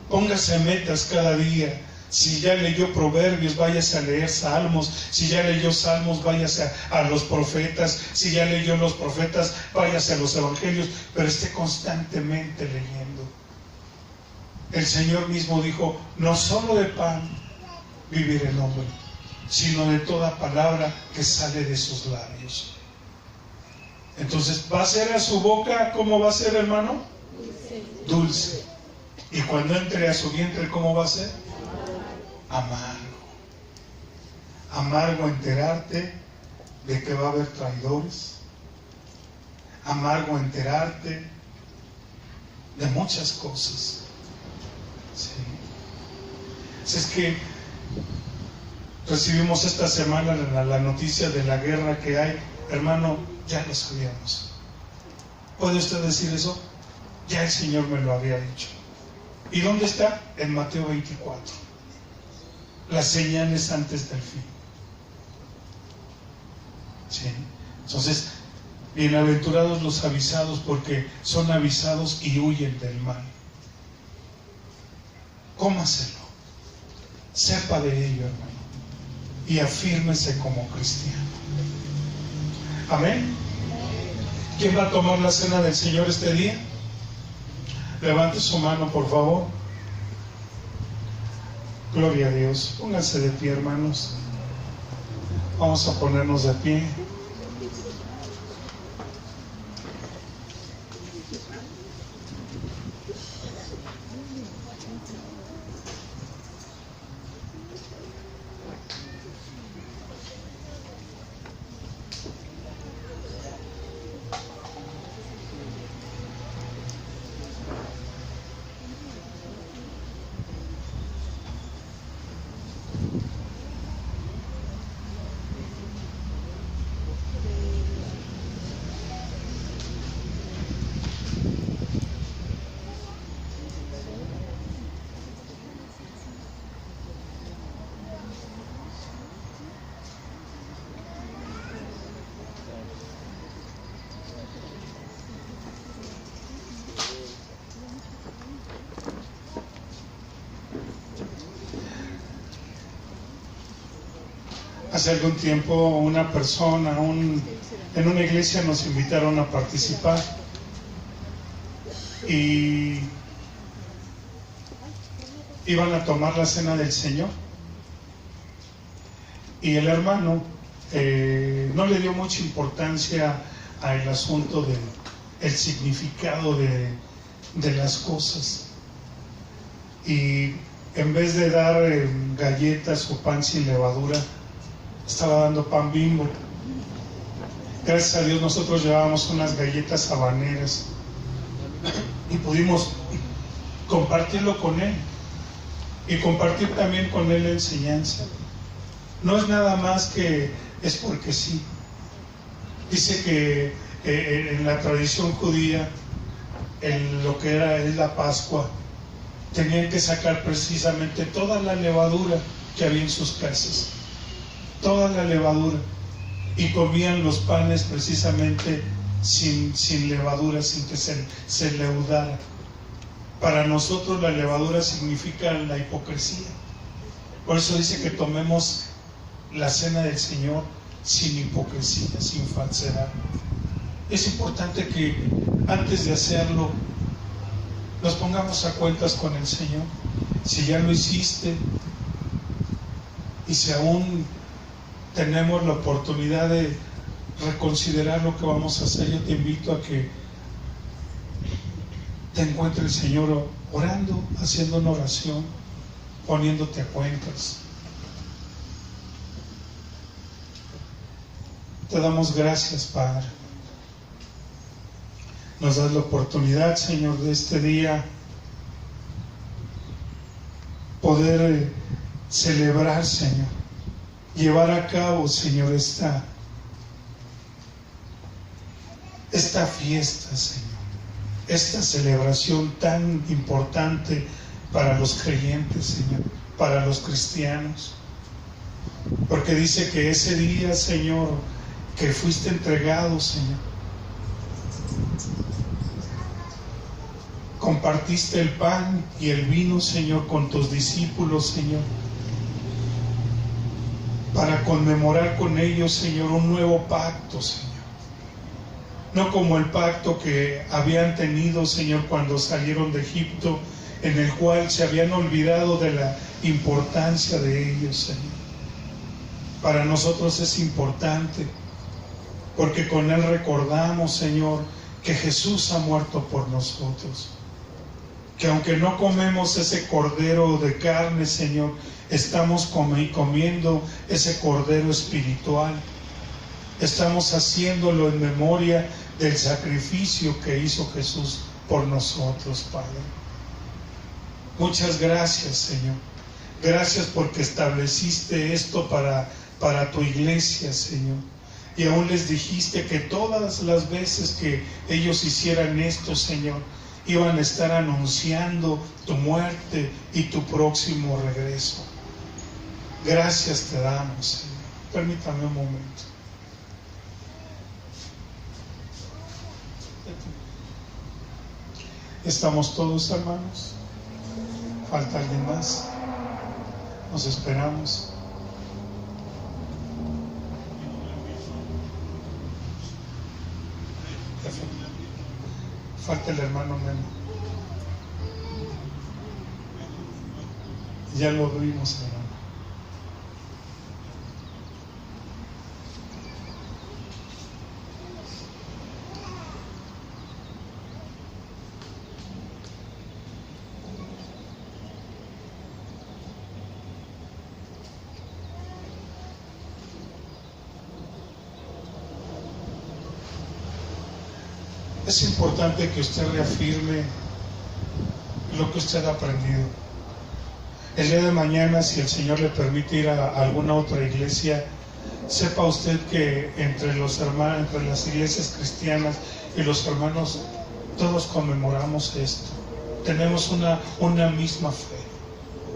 Póngase metas cada día. Si ya leyó Proverbios, váyase a leer Salmos. Si ya leyó Salmos, váyase a los profetas. Si ya leyó los profetas, váyase a los evangelios. Pero esté constantemente leyendo. El Señor mismo dijo: no solo de pan vivirá el hombre, sino de toda palabra que sale de sus labios. Entonces, ¿va a ser a su boca? ¿Cómo va a ser, hermano? Dulce. Y cuando entre a su vientre, ¿cómo va a ser? Amargo. Amargo enterarte de que va a haber traidores. Amargo enterarte de muchas cosas. Sí. Es que recibimos esta semana la noticia de la guerra que hay. Hermano, ya lo sabíamos. ¿Puede usted decir eso? Ya el Señor me lo había dicho. ¿Y dónde está? En Mateo 24. Las señales antes del fin. ¿Sí? Entonces, bienaventurados los avisados, porque son avisados y huyen del mal. Cómaselo. Sepa de ello, hermano. Y afírmese como cristiano. Amén. ¿Quién va a tomar la cena del Señor este día? Levante su mano, por favor. Gloria a Dios. Pónganse de pie, hermanos. Vamos a ponernos de pie. Hace algún tiempo una persona en una iglesia nos invitaron a participar y iban a tomar la cena del Señor, y el hermano no le dio mucha importancia al asunto del significado de las cosas, y en vez de dar galletas o pan sin levadura, estaba dando pan Bimbo. Gracias a Dios nosotros llevábamos unas galletas habaneras y pudimos compartirlo con él y compartir también con él la enseñanza. No es nada más que es porque sí. Dice que en la tradición judía, en lo que es la Pascua, tenían que sacar precisamente toda la levadura que había en sus casas, toda la levadura, y comían los panes precisamente sin levadura, sin que se leudara. Para nosotros la levadura significa la hipocresía. Por eso dice que tomemos la cena del Señor sin hipocresía, sin falsedad. Es importante que antes de hacerlo nos pongamos a cuentas con el Señor. Si ya lo hiciste y si aún tenemos la oportunidad de reconsiderar lo que vamos a hacer, yo te invito a que te encuentre el Señor orando, haciendo una oración, poniéndote a cuentas. Te damos gracias, Padre. Nos das la oportunidad, Señor, de este día poder celebrar, Señor, llevar a cabo, Señor, esta fiesta, Señor, esta celebración tan importante para los creyentes, Señor, para los cristianos. Porque dice que ese día, Señor, que fuiste entregado, Señor, compartiste el pan y el vino, Señor, con tus discípulos, Señor, para conmemorar con ellos, Señor, un nuevo pacto, Señor. No como el pacto que habían tenido, Señor, cuando salieron de Egipto, en el cual se habían olvidado de la importancia de ellos, Señor. Para nosotros es importante, porque con Él recordamos, Señor, que Jesús ha muerto por nosotros. Que aunque no comemos ese cordero de carne, Señor, estamos comiendo ese cordero espiritual. Estamos haciéndolo en memoria del sacrificio que hizo Jesús por nosotros, Padre. Muchas gracias, Señor. Gracias porque estableciste esto para tu iglesia, Señor. Y aún les dijiste que todas las veces que ellos hicieran esto, Señor, iban a estar anunciando tu muerte y tu próximo regreso. Gracias te damos, Señor. Permítame un momento. ¿Estamos todos, hermanos? ¿Falta alguien más? Nos esperamos. Falta el hermano Memo. Ya lo vimos, hermano. Es importante que usted reafirme lo que usted ha aprendido. El día de mañana, si el Señor le permite ir a alguna otra iglesia, sepa usted que entre los hermanos, entre las iglesias cristianas y los hermanos, todos conmemoramos esto. Tenemos una misma fe,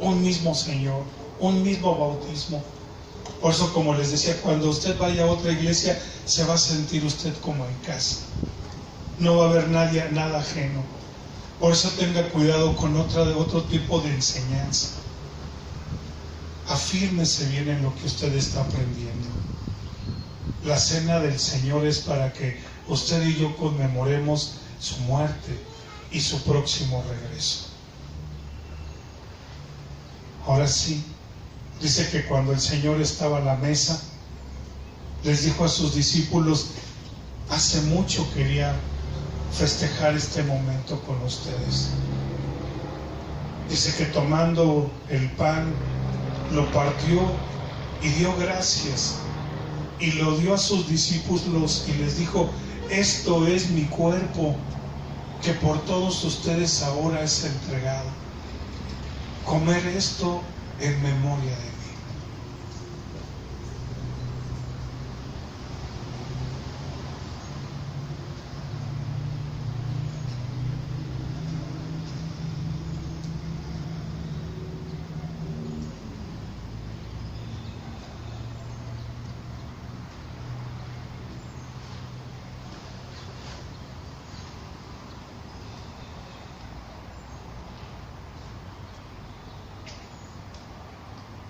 un mismo Señor, un mismo bautismo. Por eso, como les decía, cuando usted vaya a otra iglesia, se va a sentir usted como en casa. No va a haber nada ajeno. Por eso tenga cuidado con otro tipo de enseñanza. Afírmese bien en lo que usted está aprendiendo. La cena del Señor es para que usted y yo conmemoremos su muerte y su próximo regreso. Ahora sí, dice que cuando el Señor estaba a la mesa, les dijo a sus discípulos: hace mucho quería festejar este momento con ustedes. Dice que tomando el pan, lo partió y dio gracias y lo dio a sus discípulos y les dijo: esto es mi cuerpo, que por todos ustedes ahora es entregado. Comer esto en memoria de mí.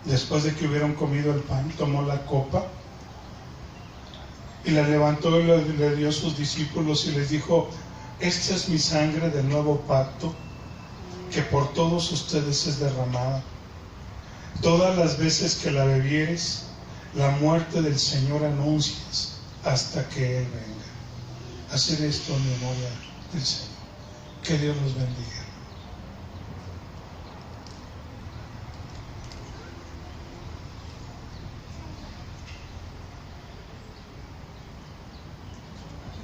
Después de que hubieron comido el pan, tomó la copa y la levantó y le dio a sus discípulos y les dijo: esta es mi sangre del nuevo pacto, que por todos ustedes es derramada. Todas las veces que la bebieres, la muerte del Señor anuncias hasta que Él venga. Hacer esto en memoria del Señor. Que Dios los bendiga.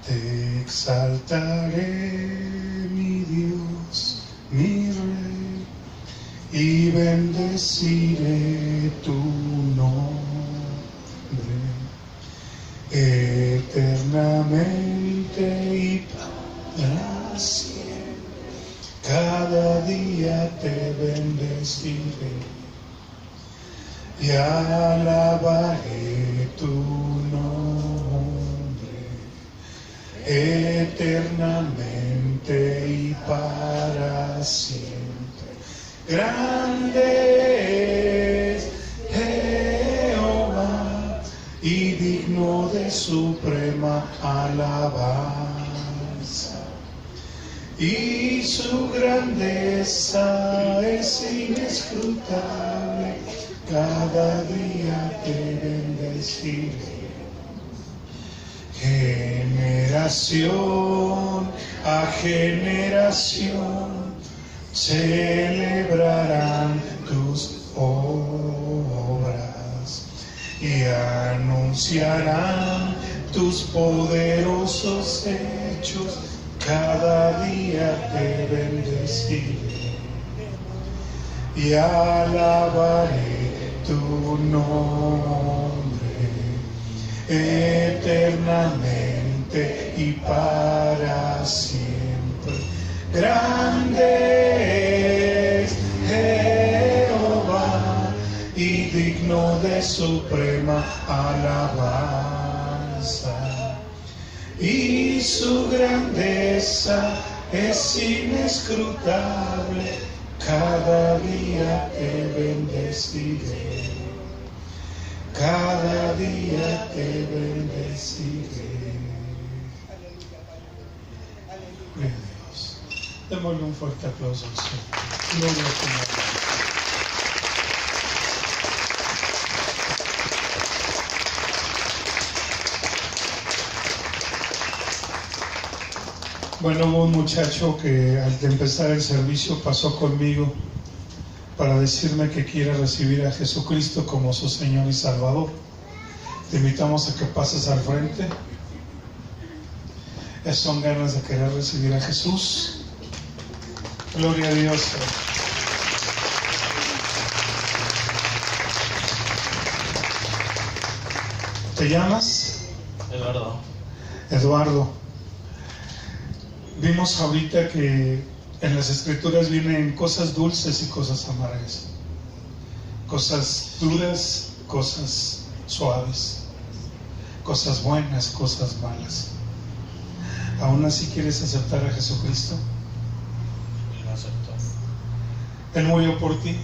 Te exaltaré, mi Dios, mi Rey, y bendeciré tu nombre eternamente y para siempre. Cada día te bendeciré y alabaré tu nombre eternamente y para siempre. Grande es Jehová y digno de suprema alabanza, y su grandeza es inescrutable. Cada día te bendeciré. Generación a generación celebrarán tus obras y anunciarán tus poderosos hechos. Cada día te bendeciré y alabaré tu nombre eternamente y para siempre. Grande es Jehová y digno de suprema alabanza, y su grandeza es inescrutable. Cada día te bendeciré, cada día te bendeciré. Gloria a Dios. Démosle un fuerte aplauso al Señor. Gloria a tu nombre. Bueno, hubo un muchacho que al empezar el servicio pasó conmigo para decirme que quiere recibir a Jesucristo como su Señor y Salvador. Te invitamos a que pases al frente. Son ganas de querer recibir a Jesús. Gloria a Dios. ¿Te llamas? Eduardo. Vimos ahorita que en las Escrituras vienen cosas dulces y cosas amargas, cosas duras, cosas suaves, cosas buenas, cosas malas. ¿Aún así quieres aceptar a Jesucristo? Él lo aceptó. Él murió por ti,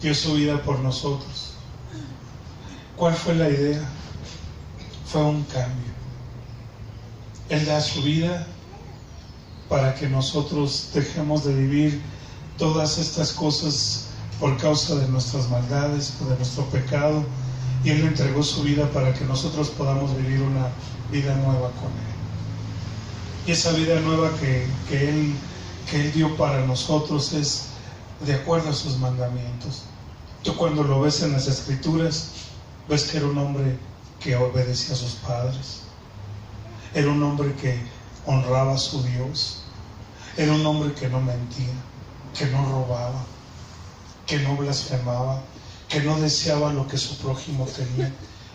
dio su vida por nosotros. ¿Cuál fue la idea? Fue un cambio. Él da su vida para que nosotros dejemos de vivir todas estas cosas por causa de nuestras maldades, de nuestro pecado, y Él entregó su vida para que nosotros podamos vivir una vida nueva con Él. Y esa vida nueva que Él dio para nosotros es de acuerdo a sus mandamientos. Tú cuando lo ves en las Escrituras, ves que era un hombre que obedecía a sus padres, era un hombre que honraba a su Dios, era un hombre que no mentía, que no robaba, que no blasfemaba, que no deseaba lo que su prójimo tenía.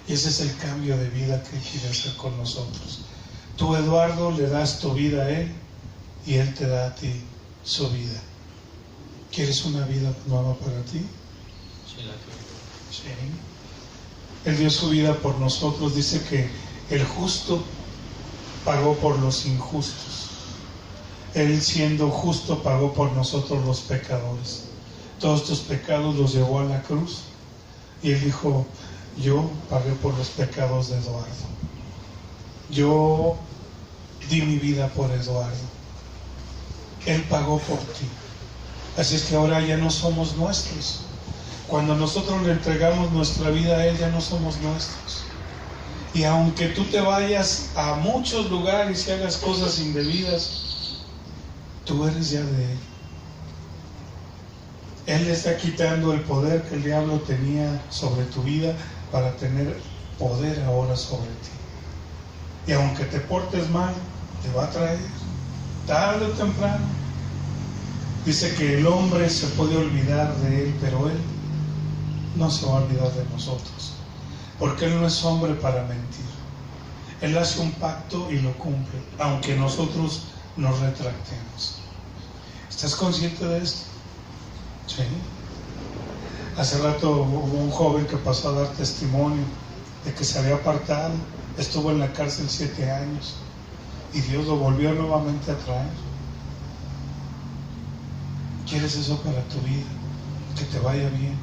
Y ese es el cambio de vida que Él quiere hacer con nosotros. Tú, Eduardo, le das tu vida a Él y Él te da a ti su vida. ¿Quieres una vida nueva para ti? Sí, la quiero. Sí. Él dio su vida por nosotros. Dice que el justo pagó por los injustos. Él, siendo justo, pagó por nosotros los pecadores. Todos tus pecados los llevó a la cruz. Y Él dijo: yo pagué por los pecados de Eduardo. Yo di mi vida por Eduardo. Él pagó por ti. Así es que ahora ya no somos nuestros. Cuando nosotros le entregamos nuestra vida a Él, ya no somos nuestros. Y aunque tú te vayas a muchos lugares y hagas cosas indebidas, tú eres ya de Él. Él le está quitando el poder que el diablo tenía sobre tu vida para tener poder ahora sobre ti. Y aunque te portes mal, te va a traer, tarde o temprano. Dice que el hombre se puede olvidar de él, pero él no se va a olvidar de nosotros, porque él no es hombre para mentir. Él hace un pacto y lo cumple, aunque nosotros nos retractemos. ¿Estás consciente de esto? Sí. Hace rato hubo un joven que pasó a dar testimonio de que se había apartado, estuvo en la cárcel 7 años y Dios lo volvió nuevamente a traer. ¿Quieres eso para tu vida? Que te vaya bien,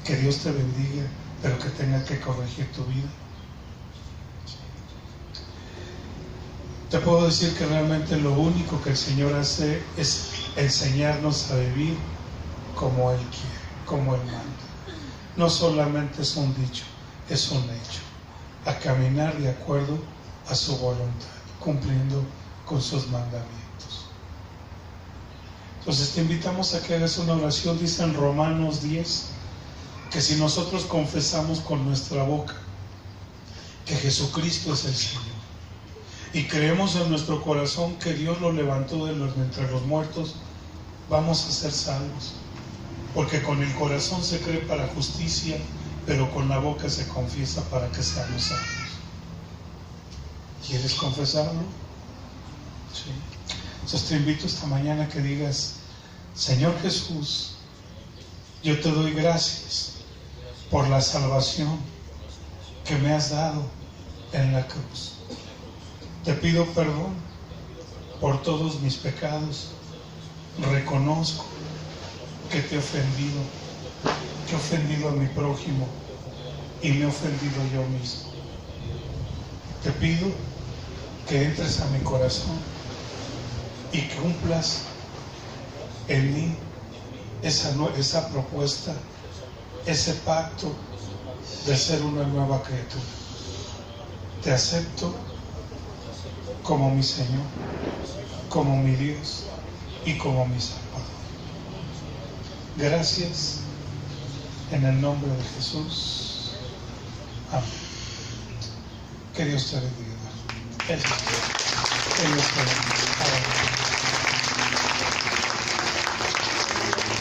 que Dios te bendiga, pero que tenga que corregir tu vida. Te puedo decir que realmente lo único que el Señor hace es enseñarnos a vivir como Él quiere, como Él manda. No solamente es un dicho, es un hecho. A caminar de acuerdo a su voluntad, cumpliendo con sus mandamientos. Entonces te invitamos a que hagas una oración. Dice en Romanos 10 que si nosotros confesamos con nuestra boca que Jesucristo es el Señor y creemos en nuestro corazón que Dios lo levantó entre los muertos, vamos a ser salvos. Porque con el corazón se cree para justicia, pero con la boca se confiesa para que seamos salvos. ¿Quieres confesarlo? Sí. Entonces te invito esta mañana a que digas: Señor Jesús, yo te doy gracias por la salvación que me has dado en la cruz. Te pido perdón por todos mis pecados. Reconozco que te he ofendido, que he ofendido a mi prójimo y me he ofendido yo mismo. Te pido que entres a mi corazón y que cumplas en mí esa propuesta, ese pacto de ser una nueva criatura. Te acepto como mi Señor, como mi Dios y como mi Salvador. Gracias en el nombre de Jesús. Amén. Que Dios te bendiga. Que Dios te bendiga.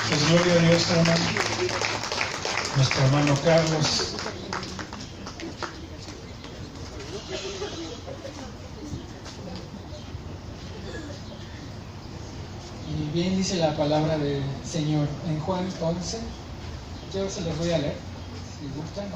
Pues gloria a Dios, hermano. Nuestro hermano Carlos. Y bien dice la palabra del Señor en Juan 11. Yo se los voy a leer, si gustan.